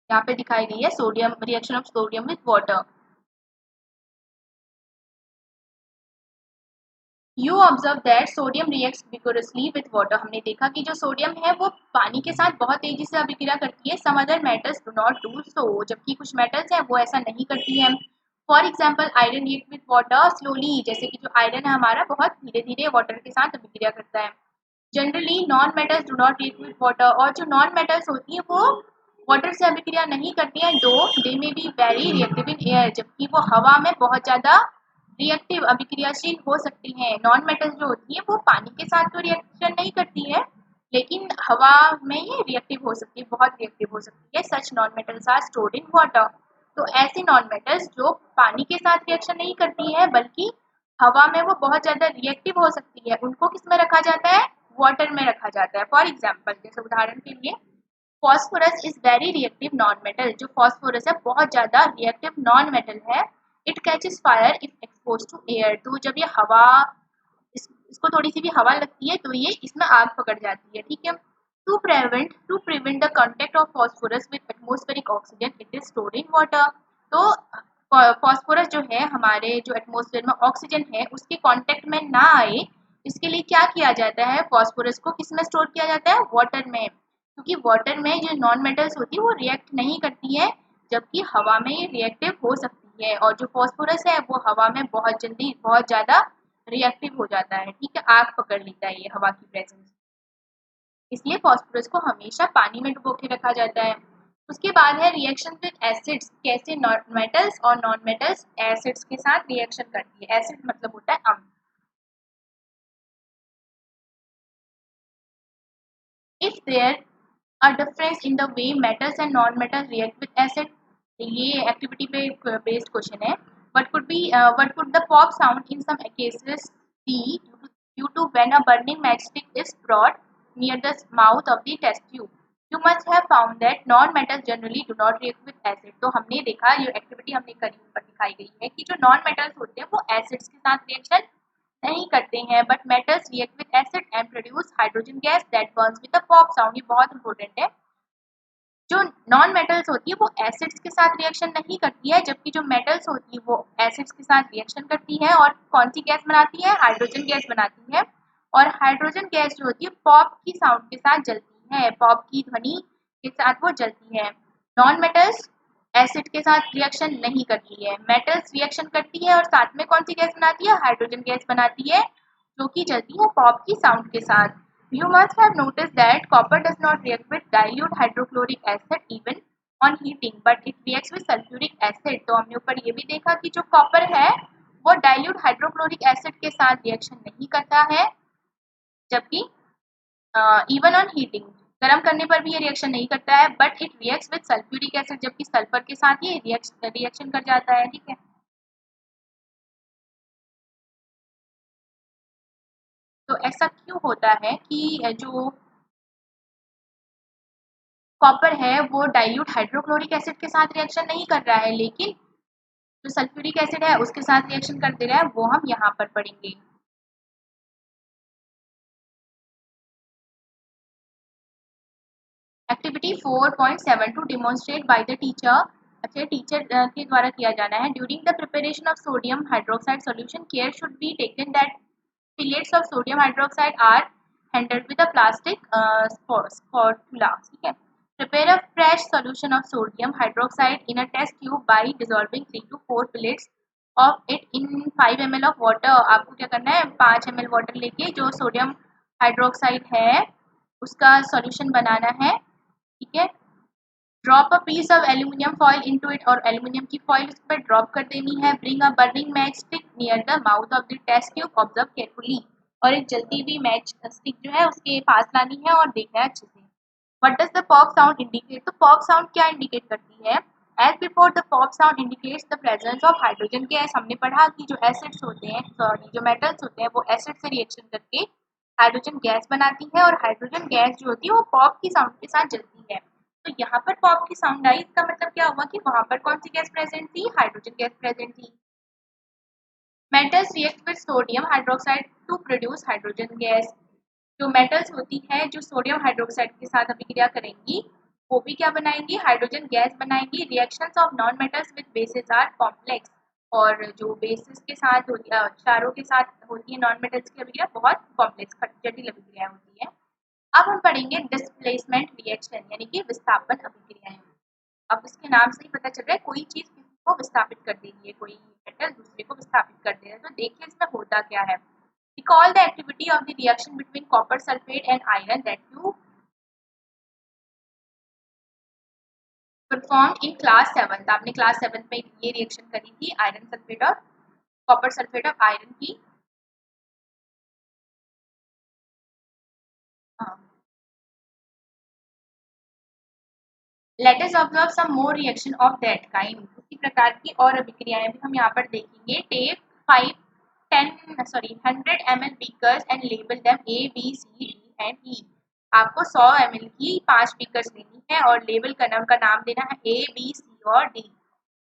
यहाँ पे दिखाई गई है sodium reaction of sodium with water. You observe that sodium reacts vigorously with water. हमने देखा कि जो सोडियम है वो पानी के साथ बहुत तेजी से अभिक्रिया करती है। Some other metals do not do so. जबकि कुछ मेटल्स हैं वो ऐसा नहीं करती हैं। For example iron react with water slowly. जैसे कि जो आयरन है हमारा बहुत धीरे धीरे वाटर के साथ अभिक्रिया करता है। Generally non metals do not react with water. और जो नॉन मेटल्स होती हैं वो वाटर से अभिक्रिया नहीं करती हैं। दो दे में be very reactive in air. जबकि वो हवा में बहुत ज़्यादा रिएक्टिव अभिक्रियाशील हो सकती हैं। नॉन मेटल्स जो होती है वो पानी के साथ तो रिएक्शन नहीं करती है, लेकिन हवा में ये रिएक्टिव हो सकती है, बहुत रिएक्टिव हो सकती है। Such non metals are stored in water. तो ऐसे नॉन मेटल्स जो पानी के साथ रिएक्शन नहीं करती है बल्कि हवा में वो बहुत ज़्यादा रिएक्टिव हो सकती है, उनको किस में रखा जाता है? वाटर में रखा जाता है। फॉर एग्जाम्पल, जैसे उदाहरण के लिए phosphorus is very reactive non metal. जो फॉस्फोरस है बहुत ज़्यादा रिएक्टिव नॉन मेटल है। It catches fire if expose to air. तो जब ये हवा इसको थोड़ी सी भी हवा लगती है तो ये इसमें आग पकड़ जाती है। ठीक है। To prevent the contact of phosphorus with atmospheric oxygen it is stored in water. तो फॉस्फोरस जो है हमारे जो एटमोस्फेयर में ऑक्सीजन है उसके कांटेक्ट में ना आए, इसके लिए क्या किया जाता है? फॉस्फोरस को किस में स्टोर किया जाता है? वाटर में। क्योंकि वाटर में जो नॉन मेटल्स होती है वो रिएक्ट नहीं करती है, जबकि हवा में ये रिएक्टिव हो सकती है। और जो फॉस्फोरस है वो हवा में बहुत जल्दी बहुत ज़्यादा रिएक्टिव हो जाता है। ठीक है, आग पकड़ लेता है ये हवा की प्रेजेंस। इसलिए फॉस्फोरस को हमेशा पानी में डुबो के रखा जाता है। उसके बाद है रिएक्शन विद एसिड्स, कैसे मेटल्स और नॉन मेटल्स एसिड्स के साथ रिएक्शन करती है। एसिड मतलब होता है अम्ल। If there a difference in the way metals and non metals react with acid, ये एक्टिविटी पे बेस्ड क्वेश्चन है। What could the pop sound in some cases be due to when a burning matchstick is brought near the mouth of the test tube? You must have found that non-metals generally do not react with acid. तो हमने देखा, ये activity हमने करी, ऊपर दिखाई गई है कि जो नॉन मेटल्स होते हैं वो एसिड्स के साथ रिएक्शन नहीं करते हैं, but metals react with acid and produce hydrogen gas that Burns with a pop sound. ये बहुत इंपॉर्टेंट है। जो नॉन मेटल्स होती है वो एसिड्स के साथ रिएक्शन नहीं करती है, जबकि जो मेटल्स होती है वो एसिड्स के साथ रिएक्शन करती है और कौन सी गैस बनाती है, हाइड्रोजन गैस बनाती है। और हाइड्रोजन गैस जो होती है पॉप की साउंड के साथ जलती है, पॉप की ध्वनि के साथ वो जलती है। नॉन मेटल्स एसिड के साथ रिएक्शन नहीं करती है, मेटल्स रिएक्शन करती है और साथ में कौन सी गैस बनाती है, हाइड्रोजन गैस बनाती है, जो कि जलती है पॉप की साउंड के साथ। You must have noticed that copper does not react with dilute hydrochloric acid even on heating, but it reacts with sulfuric acid. तो हमने ऊपर ये भी देखा कि जो कॉपर है वो डाइल्यूट हाइड्रोक्लोरिक एसिड के साथ रिएक्शन नहीं करता है, जबकि इवन ऑन हीटिंग, गर्म करने पर भी ये रिएक्शन नहीं करता है, but it reacts with sulphuric acid, जबकि सल्फर के साथ ये रिएक्शन कर जाता है। ठीक है, तो ऐसा क्यों होता है कि जो कॉपर है वो डाइल्यूट हाइड्रोक्लोरिक एसिड के साथ रिएक्शन नहीं कर रहा है, लेकिन जो सल्फ्यूरिक एसिड है उसके साथ रिएक्शन कर दे रहा है, वो हम यहाँ पर पढ़ेंगे। Activity 4.7 to demonstrate by the teacher. अच्छा, टीचर के द्वारा किया जाना है। During the preparation of sodium hydroxide solution care should be taken that pellets of sodium hydroxide are handled with a plastic spatula. ठीक है, prepare a fresh solution of sodium hydroxide in a test tube by dissolving 3 to 4 pellets of it in 5 ml of water। आपको क्या करना है, 5 ml water लेके जो sodium hydroxide है उसका सॉल्यूशन बनाना है। ठीक है, drop a piece of aluminium foil into it, और एल्यूमिनियम की फॉइल उस पर ड्रॉप कर देनी है। Bring a burning match stick near the mouth of the test tube, observe carefully, और एक जलती हुई मैच स्टिक जो है उसके पास लानी है और देखना है अच्छे से। What does the pop sound indicate? तो पॉप साउंड क्या इंडिकेट करती है? As before, the pop sound indicates the presence of hydrogen gas. हमने पढ़ा कि जो एसिड्स होते हैं, सॉरी जो मेटल्स होते हैं वो एसिड से रिएक्शन करके हाइड्रोजन गैस बनाती है, और हाइड्रोजन गैस जो होती है वो पॉप की साउंड के साथ जलती है। तो यहाँ पर पॉप की साउंड आई, इसका मतलब क्या हुआ कि वहां पर कौन सी गैस प्रेजेंट थी, हाइड्रोजन गैस प्रेजेंट थी। Metals react with sodium hydroxide to produce hydrogen gas. जो मेटल्स होती है जो सोडियम हाइड्रोक्साइड के साथ अभिक्रिया करेंगी वो भी क्या बनाएंगी, हाइड्रोजन गैस बनाएंगी। Reactions of non metals with bases are complex, और जो बेसिस के साथ होती है, क्षारों के साथ होती है नॉन मेटल्स की अभिक्रिया बहुत कॉम्प्लेक्स जटिल अभिक्रिया होती है। अब हम पढ़ेंगे डिस्प्लेसमेंट रिएक्शन, यानी कि विस्थापन अभिक्रियाएं। अब इसके नाम से ही पता चल रहा है कोई चीज किसी को विस्थापित कर दे रही है, कोई मेटल दूसरे को विस्थापित कर दे रहा है। तो देखिए इसमें होता क्या है। Recall the activity of the reaction between copper sulphate and iron that you perform in class 7। आपने क्लास 7 में ये रिएक्शन करी थी, आयरन सल्फेट और कॉपर सल्फेट ऑफ आयरन की। Let us observe some more reaction of that kind. उसी प्रकार की और अभिक्रियाएं भी हम यहाँ पर देखेंगे। Take 100 ml beakers and label them A B C D and E. आपको 100 ml की 5 बीकर्स लेनी है और लेबल का नाम देना है ए बी सी और D.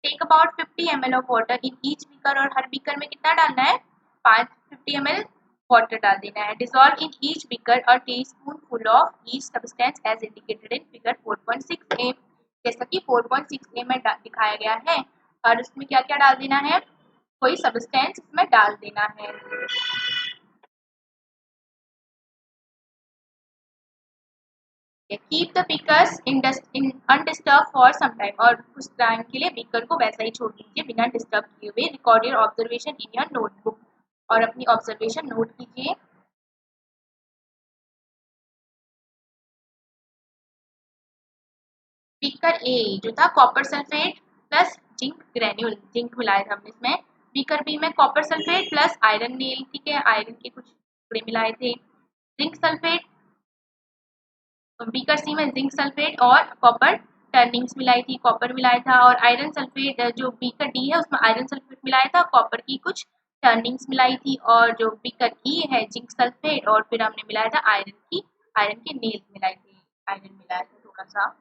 Take about 50 ml of water in each beaker, और हर बीकर में कितना डालना है, 50 ml वाटर डाल देना है। Dissolve in each beaker a teaspoonful of each substance as indicated in figure 4.6a। जैसा कि 4.6a में दिखाया गया है, और उसमें क्या क्या डाल देना है, कोई सब्सटेंस इसमें डाल देना है। Keep the beakers in undisturb for some time, और कुछ टाइम के लिए बीकर को वैसा ही छोड़ दीजिए बिना डिस्टर्ब किए हुए। Record your observation in your notebook, और अपनी ऑब्जर्वेशन नोट कीजिए। बीकर ए जो था copper sulphate plus zinc granule, zinc मिलाया था हमने इसमें। बीकर बी में कॉपर सल्फेट प्लस आयरन नील, ठीक है, आयरन के कुछ टुकड़े मिलाए थे। जिंक सल्फेट, बीकर सी में जिंक सल्फेट और कॉपर टर्निंग्स मिलाई थी, कॉपर मिलाया था। और आयरन सल्फेट जो बीकर डी है उसमें आयरन सल्फेट मिलाया था, कॉपर की कुछ टर्निंग्स मिलाई थी। और जो बीकर ई है जिंक सल्फेट और फिर हमने मिलाया था आयरन की नील मिलाई थी, आयरन मिलाया था थोड़ा सा।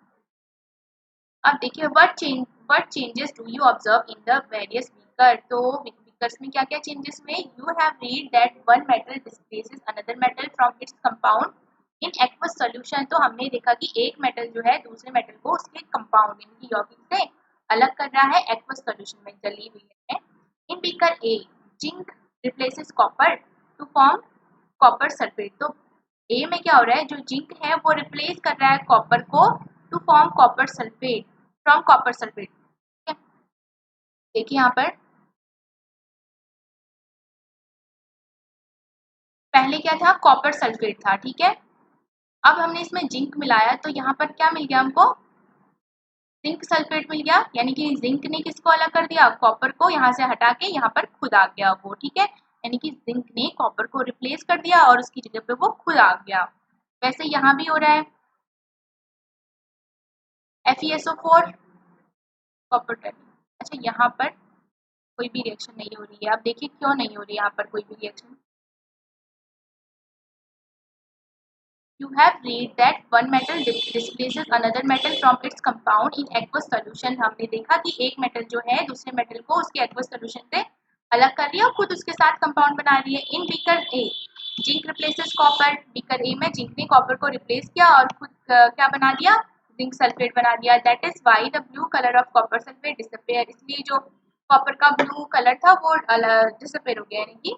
अब देखिए what changes do you observe in the various beaker. तो बीकर्स में क्या क्या चेंजेस हुए। You have read that one metal displaces another metal from its compound in aqueous solution. तो हमने देखा कि एक मेटल जो है दूसरे मेटल को उसके कंपाउंड यानी यौगिक से अलग कर रहा है एक्वस सॉल्यूशन में, जली हुई है। इन beaker A zinc replaces copper two form copper sulphate. तो ए में क्या हो रहा है, जो जिंक है वो रिप्लेस कर रहा है कॉपर को to form copper sulphate from copper sulphate. ठीक है, देखिए यहाँ पर पहले क्या था, कॉपर सल्फेट था, ठीक है। अब हमने इसमें जिंक मिलाया तो यहाँ पर क्या मिल गया हमको, जिंक सल्फेट मिल गया। यानी कि जिंक ने किसको अलग कर दिया, कॉपर को यहाँ से हटा के यहाँ पर खुद आ गया वो, ठीक है। यानी कि जिंक ने कॉपर को रिप्लेस कर दिया और उसकी जगह पे वो खुद आ गया। वैसे यहाँ भी हो रहा है FeSO4 कॉपर टर्निंग। अच्छा यहाँ पर कोई भी रिएक्शन नहीं हो रही है, अब देखिए क्यों नहीं हो रही है यहाँ पर कोई भी reaction. You have read that one metal displaces another metal from its compound in aqueous solution। हमने देखा कि एक मेटल जो है दूसरे मेटल को उसके aqueous solution से अलग कर रही है और खुद उसके साथ कंपाउंड बना रही है। इन beaker A zinc replaces copper. Beaker A में जिंक ने कॉपर को रिप्लेस किया और खुद क्या बना दिया, जिंक सल्फेट बना दिया। That is why the blue colour of copper sulphate disappear. इसलिए जो कॉपर का ब्लू कलर था वो डिसअपेयर हो गया, यानी कि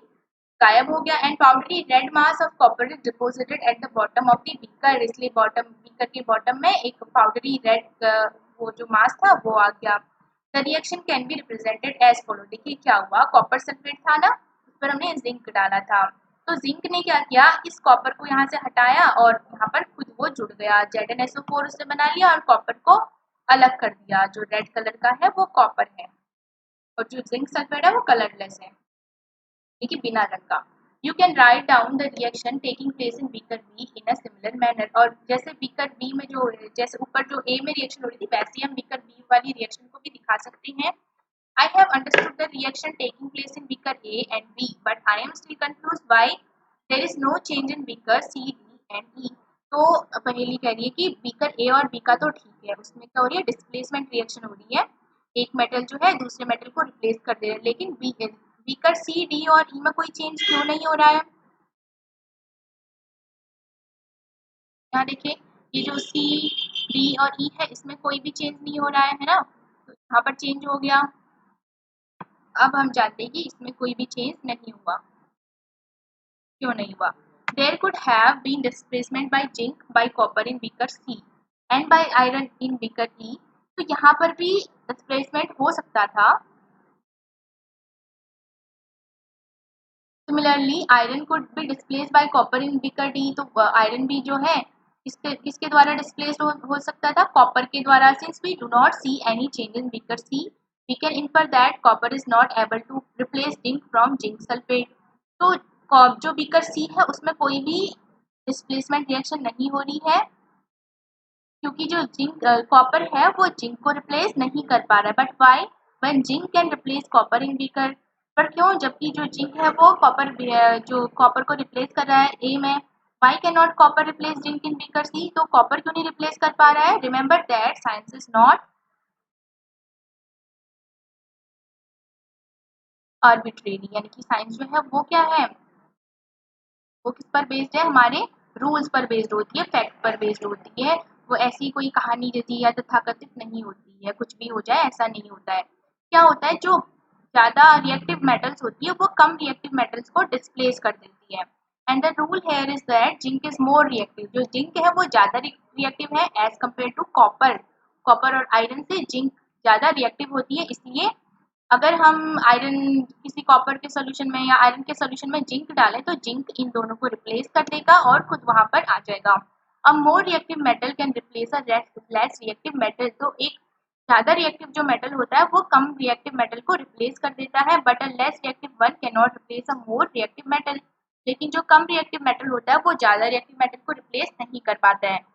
गायब हो गया। And powdery red mass of copper is deposited at the bottom of the beaker. इसलिए बॉटम बीकर के बॉटम में एक पाउडरी रेड वो जो मास था वो आ गया। The reaction can be represented as follow. देखिए क्या हुआ, कॉपर सल्फेट था ना, उस पर हमने जिंक डाला था, तो जिंक ने क्या किया, इस कॉपर को यहाँ से हटाया और यहाँ पर खुद वो जुड़ गया, ZnSO4 उससे बना लिया और कॉपर को अलग कर दिया। जो रेड कलर का है वो कॉपर है और जो जिंक सल्फेट है वो कलरलेस है, ठीक है, बिना रंग का। You can write down the reaction taking place in beaker be in a similar manner. और जैसे बीकर बी में जो जैसे ऊपर जो ए में रिएक्शन हो रही थी वैसे हम बीकर बी वाली रिएक्शन को भी दिखा सकते हैं। I have understood the reaction taking place in beaker A and B, but I am still confused why there is no change in beaker C, D and E। तो पहेली कह रही है कि बीकर ए और बी का तो ठीक है, उसमें क्या हो रही है, डिस्प्लेसमेंट रिएक्शन हो रही है, एक मेटल जो है दूसरे मेटल को रिप्लेस कर दे रहा है, लेकिन बीकर सी डी और ई में कोई चेंज क्यों नहीं हो रहा है। यहाँ देखिए ये जो सी डी और ई है इसमें कोई भी चेंज नहीं हो रहा है ना, तो यहाँ पर चेंज हो गया। अब हम जानते हैं कि इसमें कोई भी चेंज नहीं हुआ, क्यों नहीं हुआ। There could have been displacement by zinc by copper in beaker C and by iron in beaker E. तो यहाँ पर भी डिस्प्लेसमेंट हो सकता था। Similarly iron could be displaced by copper in beaker D. तो आयरन भी जो है किसके द्वारा डिस्प्लेस हो सकता था, कॉपर के द्वारा। Since we do not see any change in beaker C we can infer that copper is not able to replace zinc from zinc sulphate. तो जो बीकर सी है उसमें कोई भी डिस्प्लेसमेंट रिएक्शन नहीं हो रही है, क्योंकि जो जिंक कॉपर है वो जिंक को रिप्लेस नहीं कर पा रहा है। But why when zinc can replace copper in beaker. पर क्यों, जबकि जो जिंक है वो जो कॉपर को रिप्लेस कर रहा है ए में, why can not copper replace zinc in beaker C. तो कॉपर क्यों नहीं रिप्लेस कर पा रहा है। Remember that science is not arbitrary, यानी कि साइंस जो है वो क्या है, वो किस पर बेस्ड है, हमारे रूल्स पर बेस्ड होती है, फैक्ट पर बेस्ड होती है। वो ऐसी कोई कहानी जैसी या तथाकथित नहीं होती है, कुछ भी हो जाए ऐसा नहीं होता है। क्या होता है, जो ज़्यादा रिएक्टिव मेटल्स होती है वो कम रिएक्टिव मेटल्स को डिस्प्लेस कर देती है। And the rule here is that zinc is more reactive. जो जिंक है वो ज़्यादा रिएक्टिव है as compare to copper. Copper और आयरन से जिंक ज़्यादा रिएक्टिव होती है, इसलिए अगर हम आयरन किसी कॉपर के सॉल्यूशन में या आयरन के सॉल्यूशन में जिंक डालें तो जिंक इन दोनों को रिप्लेस कर देगा और खुद वहां पर आ जाएगा। A more reactive metal can replace a less reactive metal. तो एक ज़्यादा रिएक्टिव जो मेटल होता है वो कम रिएक्टिव मेटल को रिप्लेस कर देता है, but a less reactive one can not replace a more reactive metal. लेकिन जो कम रिएक्टिव मेटल होता है वो ज़्यादा रिएक्टिव मेटल को रिप्लेस नहीं कर पाता है।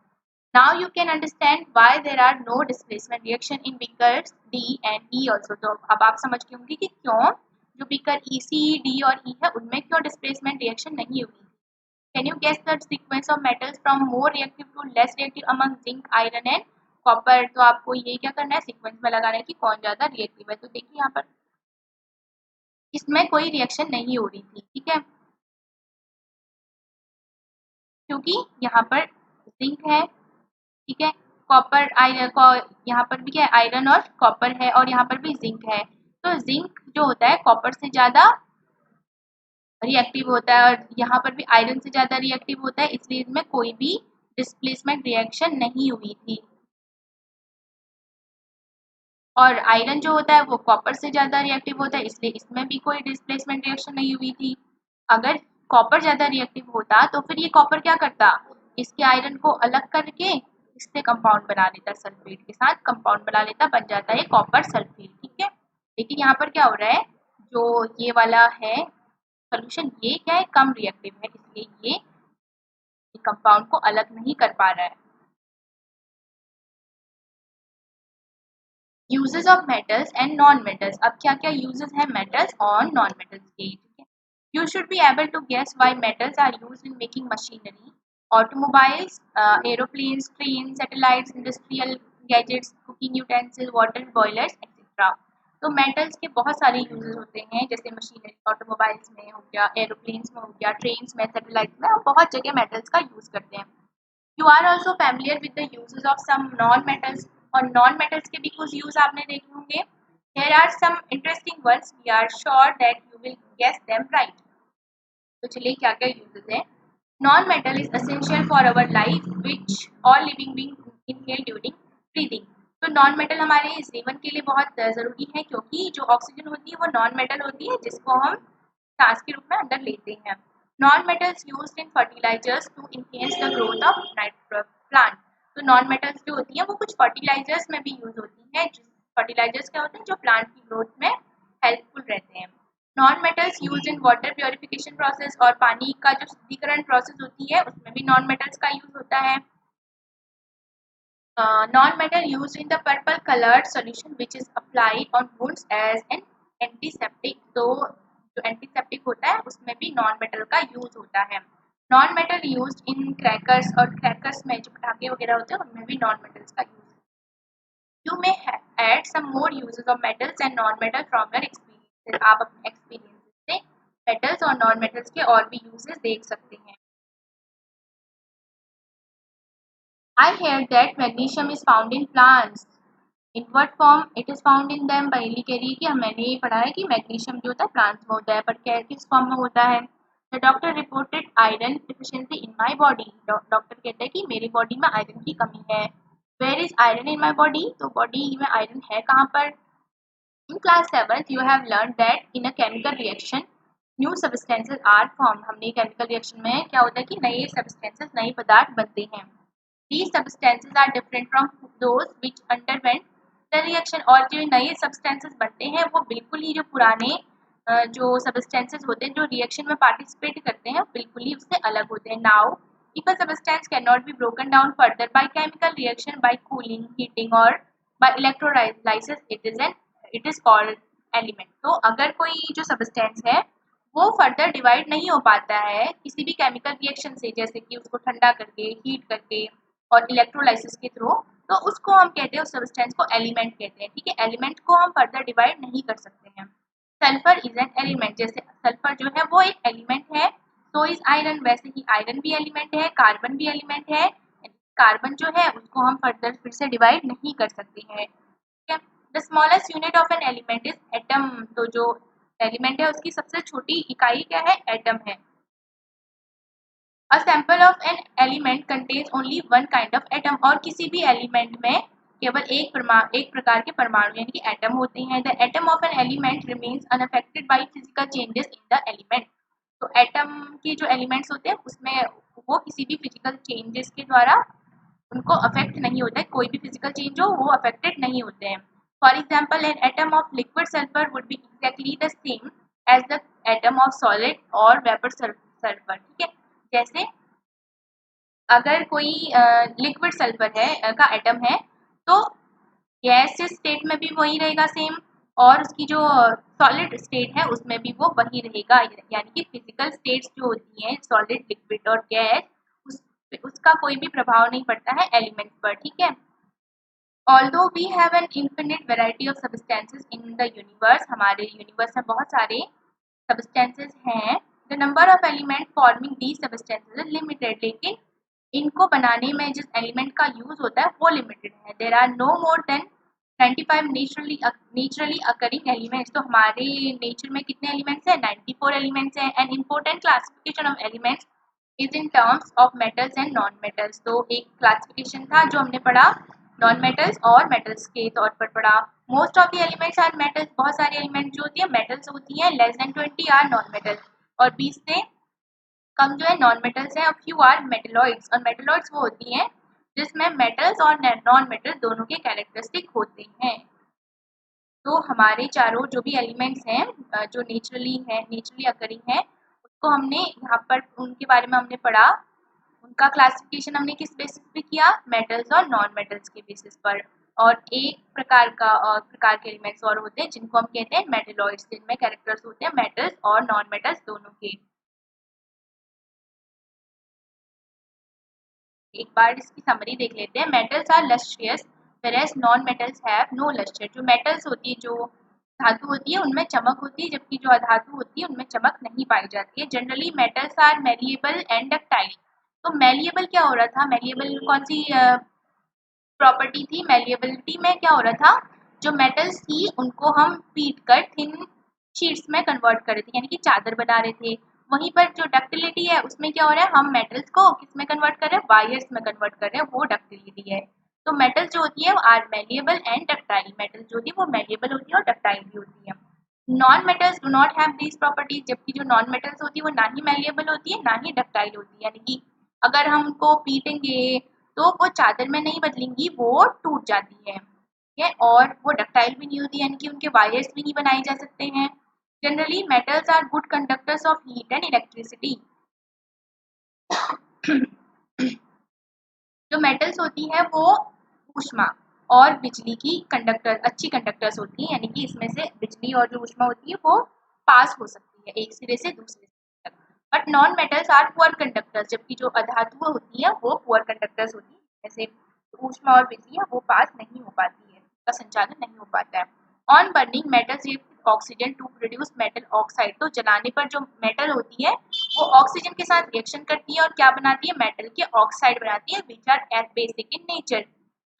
Now you can understand why there are no displacement reaction in beakers D and E also। तो अब आप समझ गए होंगे कि क्यों जो बीकर EC, D और E है उनमें क्यों डिस्प्लेसमेंट रिएक्शन नहीं हुई। Can you guess the sequence of metals from more reactive to less reactive among zinc, iron and copper? तो आपको ये क्या करना है, सीक्वेंस में लगाना है कि कौन ज्यादा रिएक्टिव है। तो देखिए यहाँ पर इसमें कोई रिएक्शन नहीं हो रही थी, ठीक है, क्योंकि यहाँ पर जिंक है, ठीक है, कॉपर आयरन, यहाँ पर भी क्या है, आयरन और कॉपर है, और यहाँ पर भी जिंक है। तो जिंक जो होता है कॉपर से ज्यादा रिएक्टिव होता है और यहाँ पर भी आयरन से ज्यादा रिएक्टिव होता है, इसलिए इसमें कोई भी डिस्प्लेसमेंट रिएक्शन नहीं हुई थी। और आयरन जो होता है वो कॉपर से ज्यादा रिएक्टिव होता है, इसलिए इसमें भी कोई डिस्प्लेसमेंट रिएक्शन नहीं हुई थी। अगर कॉपर ज्यादा रिएक्टिव होता तो फिर ये कॉपर क्या करता, इसके आयरन को अलग करके इससे कंपाउंड बना लेता, सल्फेट के साथ कंपाउंड बना लेता, बन जाता है कॉपर सल्फेट, ठीक है। लेकिन यहाँ पर क्या हो रहा है, जो ये वाला है सोल्यूशन, ये क्या है, कम रिएक्टिव है, इसलिए ये कंपाउंड को अलग नहीं कर पा रहा है। Uses of metals and non metals. अब क्या क्या यूजेस हैं मेटल्स और नॉन मेटल्स के, ठीक है। You should be able to guess why metals are used in making machinery, automobiles, aeroplanes, train, satellites, industrial gadgets, cooking utensil, water boilers etcetera. तो metals के बहुत सारे यूजेस होते हैं, जैसे मशीनरी, ऑटोमोबाइल्स में हो गया, एरोप्लेन्स में हो गया, ट्रेन में, सैटेलाइट्स में, और बहुत जगह मेटल्स का यूज करते हैं। You are also familiar with the uses of some non metals. और नॉन मेटल्स के भी कुछ यूज आपने देखे होंगे। There are some interesting words, we are sure that you will guess them right. तो चलिए क्या क्या यूजेस हैं। Non metal is essential for our life which all living being inhale during breathing. तो नॉन मेटल हमारे जीवन के लिए बहुत ज़रूरी है, क्योंकि जो ऑक्सीजन होती है वो नॉन मेटल होती है, जिसको हम सांस के रूप में अंदर लेते हैं। Non metals used in fertilisers to enhance the growth of plant. तो नॉन मेटल्स जो होती हैं वो कुछ फर्टिलाइजर्स में भी यूज होती हैं। फर्टिलाइजर्स क्या होते हैं, जो प्लांट की ग्रोथ में हेल्पफुल रहते हैं। Non metals use in water purification process, और पानी का जो शुद्धिकरण प्रोसेस होती है उसमें भी नॉन मेटल्स का यूज होता है। Non-metal used in the purple colored solution which is applied on wounds as an antiseptic। तो जो एंटीसेप्टिक होता है उसमें भी नॉन मेटल का यूज होता है। Non metal use in crackers, और क्रैकर्स में जो पटाखे वगैरह होते हैं उनमें भी नॉन मेटल्स का use. You may add some more uses of metals and non metal from your experiences. आप अपने एक्सपीरियंसेस से मेटल्स और नॉन मेटल्स के और भी यूजेस देख सकते हैं। I hear that magnesium is found in plants. In what form it is found in them? पहली कह रही है कि मैंने ये पढ़ा है कि मैग्नीशियम जो होता है प्लांट्स में होता है, पर क्या किस फॉर्म में होता है। The doctor reported iron deficiency in my body। Doctor कहते हैं कि मेरी बॉडी में आयरन की कमी है। Where is iron in my body? तो बॉडी में आयरन है कहाँ पर। In class 7th you have learned that in a chemical reaction new substances are formed। हमने केमिकल रिएक्शन में क्या होता है कि नए सब्सटेंसेस, नए पदार्थ बनते हैं। These substances are different from those which underwent the reaction। और जो नए substances बनते हैं वो बिल्कुल ही जो पुराने जो substances होते हैं जो रिएक्शन में पार्टिसिपेट करते हैं बिल्कुल ही उससे अलग होते हैं। Now, if a substance cannot be broken down further by chemical reaction, by cooling, heating or by electrolysis, it is called element। तो अगर कोई जो substance है वो फर्दर डिवाइड नहीं हो पाता है किसी भी केमिकल रिएक्शन से, जैसे कि उसको ठंडा करके, हीट करके और इलेक्ट्रोलाइसिस के थ्रू, तो उसको हम कहते हैं, उस सब्सटेंस को एलिमेंट कहते हैं, ठीक है। एलिमेंट को हम फर्दर डिवाइड नहीं कर सकते हैं। सल्फर इज एन एलिमेंट, जैसे सल्फर जो है वो एक एलिमेंट है, तो इज आयरन, वैसे ही आयरन भी एलिमेंट है, कार्बन भी एलिमेंट है। कार्बन जो है उसको हम फर्दर फिर से डिवाइड नहीं कर सकते हैं, ठीक है। The smallest unit of an element is atom. तो जो एलिमेंट है उसकी सबसे छोटी इकाई क्या है, एटम है। A sample of an element contains only one kind of atom। और किसी भी एलिमेंट में केवल एक प्रकार के परमाणु यानी कि एटम होते हैं। The atom of an element remains unaffected by physical changes in the element। तो एटम के जो एलिमेंट्स होते हैं उसमें वो किसी भी फिजिकल चेंजेस के द्वारा उनको अफेक्ट नहीं होता है, कोई भी फिजिकल चेंज हो वो अफेक्टेड नहीं होते हैं। For example an atom of liquid sulphur would be exactly the same as the atom of solid और वेपर सल्फर, ठीक है। जैसे अगर कोई लिक्विड सल्फर है का एटम है, तो गैस स्टेट में भी वही रहेगा सेम, और उसकी जो सॉलिड स्टेट है उसमें भी वो वही रहेगा। यानी कि फिजिकल स्टेट्स जो होती हैं सॉलिड, लिक्विड और गैस, उस उसका कोई भी प्रभाव नहीं पड़ता है एलिमेंट्स पर, ठीक है। Although we have an infinite variety of substances in the universe, हमारे यूनिवर्स में बहुत सारे substances हैं, the number of element forming these substances is limited, लेकिन इनको बनाने में जिस एलिमेंट का यूज होता है वो लिमिटेड है। There are no more than 95 naturally occurring elements. तो हमारे नेचर में कितने एलिमेंट्स हैं? 94 एलिमेंट्स हैं। An important classification of elements is in terms of metals and non metals. तो एक क्लासिफिकेशन था जो हमने पढ़ा नॉन मेटल्स और मेटल्स के तौर पर पढ़ा। Most of the elements are metals, बहुत सारे एलिमेंट जो होती है मेटल्स होती हैं। Less than 20 are non metal, और 20 से कम जो है नॉन मेटल्स हैं। फ्यू आर मेटलॉइड्स, और मेटलॉइड्स वो होती हैं जिसमें मेटल्स और नॉन मेटल्स दोनों के कैरेक्टरिस्टिक होते हैं। तो हमारे चारों जो भी एलिमेंट्स हैं जो नेचुरली अकरिंग है, उसको हमने यहाँ पर उनके बारे में हमने पढ़ा। उनका क्लासिफिकेशन हमने किस बेसिस पे किया? मेटल्स और नॉन मेटल्स के बेसिस पर। और एक प्रकार के एलिमेंट्स और होते हैं जिनको हम कहते हैं मेटलॉइड्स, जिनमें कैरेक्टर्स होते हैं मेटल्स और नॉन मेटल्स दोनों के। एक बार इसकी समरी देख लेते हैं। मेटल्स आर लस्ट्रियस व्हेरेas non metals have no lustre. जो मेटल्स होती है, जो धातु होती है, उनमें चमक होती है, जबकि जो अधातु होती है उनमें चमक नहीं पाई जाती है। Generally metals are malleable and ductile. तो मेलिएबल क्या हो रहा था? मेलिएबल कौन सी प्रॉपर्टी थी? मेलिएबिलिटी में क्या हो रहा था? जो मेटल्स थी उनको हम पीट कर थिन शीट्स में कन्वर्ट कर रहे थे, यानी कि चादर बना रहे थे। वहीं पर जो डक्टिलिटी है उसमें क्या हो रहा है? हम मेटल्स को किस में कन्वर्ट कर रहे हैं? वायर्स में कन्वर्ट कर रहे हैं, वो डक्टिलिटी है। तो मेटल्स जो होती है वो are malleable and ductile. Metals जो होती है वो मेलिएबल होती है और डक्टाइल भी होती है। Non metals do not have these properties. जबकि जो नॉन मेटल्स होती है वो ना ही मेलिएबल होती है ना ही डक्टाइल होती है। यानी कि अगर हम उनको पीटेंगे तो वो चादर में नहीं बदलेंगी, वो टूट जाती है, ठीक है। और वो डक्टाइल भी नहीं होती, यानी कि उनके वायर्स भी नहीं बनाए जा सकते हैं। Generally metals are good conductors of heat and electricity. जो मेटल्स होती है वो ऊष्मा और बिजली की अच्छी कंडक्टर्स होती हैं, यानी कि इसमें से बिजली और जो ऊष्मा होती है वो पास हो सकती है एक सिरे से दूसरे सिरे तक। But non metals are poor conductors. जबकि जो अधातु होती है वो पुअर कंडक्टर्स होती है, जैसे ऊष्मा और बिजली है वो पास नहीं हो पाती है, उसका संचालन नहीं हो पाता है। On burning metals react oxygen to produce metal oxide. तो जलाने पर जो मेटल होती है वो ऑक्सीजन के साथ रिएक्शन करती है और क्या बनाती है? मेटल के ऑक्साइड बनाती है, which are as basic in nature.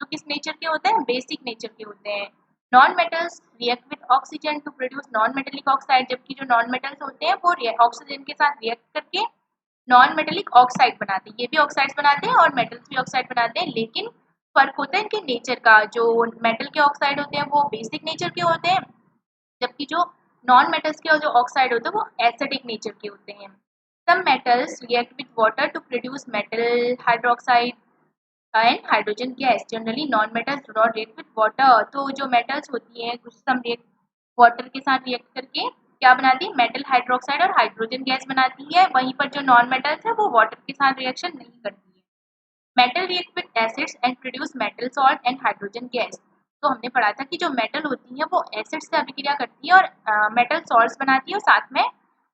तो किस नेचर के होते हैं? बेसिक नेचर के होते हैं। Non metals react with oxygen to produce non metallic oxide. जबकि जो नॉन मेटल्स होते हैं वो ऑक्सीजन के साथ रिएक्ट करके नॉन मेटेलिक ऑक्साइड बनाते हैं। ये भी ऑक्साइड्स बनाते हैं और मेटल्स भी ऑक्साइड बनाते हैं, लेकिन फर्क होता है इनके नेचर का। जो मेटल के ऑक्साइड होते हैं वो बेसिक नेचर के होते हैं, जबकि जो नॉन मेटल्स के जो ऑक्साइड होते हैं वो एसिडिक नेचर के होते हैं। Some metals react with water to produce metal hydroxide and hydrogen gas. Generally non metals do not react with water. तो जो मेटल्स होती है कुछ सम रिएक्ट वाटर के साथ रिएक्ट करके क्या बनाती है? मेटल हाइड्रोक्साइड और हाइड्रोजन गैस बनाती है। वहीं पर जो नॉन मेटल्स है वो वाटर के साथ रिएक्शन नहीं करती है। Metal react with acids and produce metal salt and hydrogen gas. तो हमने पढ़ा था कि जो मेटल होती है वो एसिड से अभिक्रिया करती है और मेटल सॉल्ट्स बनाती है, और साथ में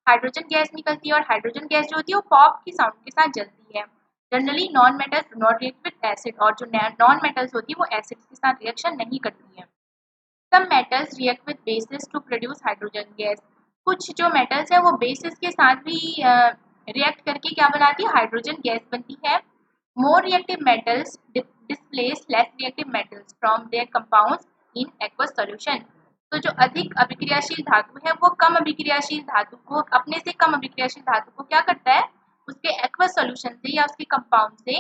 हाइड्रोजन गैस निकलती है। और हाइड्रोजन गैस जो होती है वो पॉप की साउंड के साथ जलती है। Generally non metals do not react with acid, और जो नॉन मेटल्स होती है वो एसिड के साथ रिएक्शन नहीं करती है। Some metals react with bases to produce hydrogen gas. कुछ जो मेटल्स है वो बेसिस के साथ भी रिएक्ट करके क्या बनाती है? हाइड्रोजन गैस बनती है। More reactive metals displace less reactive metals from their compounds in aqueous solution. तो जो अधिक अभिक्रियाशील धातु है वो कम अभिक्रियाशील धातु को, अपने से कम अभिक्रियाशील धातु को क्या करता है? उसके एक्वस सॉल्यूशन से या उसके कंपाउंड से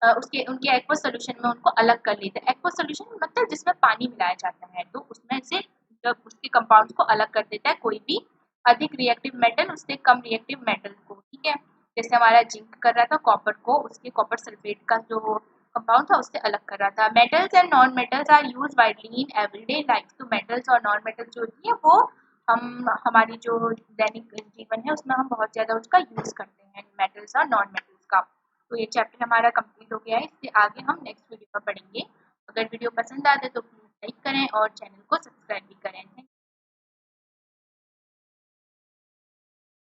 उसके उनके एक्वस सॉल्यूशन में उनको अलग कर लेता है। एक्वस सॉल्यूशन मतलब जिसमें पानी मिलाया जाता है, तो उसमें से जब उसके कंपाउंड्स को अलग कर देता है कोई भी अधिक रिएक्टिव मेटल उससे कम रिएक्टिव मेटल को, ठीक है। जैसे हमारा जिंक कर रहा था कॉपर को, उसके कॉपर सल्फेट का जो कंपाउंड था उससे अलग कर रहा था। Metals and non metals are use widely in everyday life. तो मेटल्स और नॉन मेटल जो होती है वो हम हमारी जो दैनिक जीवन है उसमें हम बहुत ज़्यादा उसका यूज़ करते हैं, मेटल्स और नॉन मेटल्स का। तो ये चैप्टर हमारा कंप्लीट हो गया है, इससे आगे हम नेक्स्ट वीडियो में पढ़ेंगे। अगर वीडियो पसंद आते तो प्लीज़ लाइक करें और चैनल को सब्सक्राइब भी करें।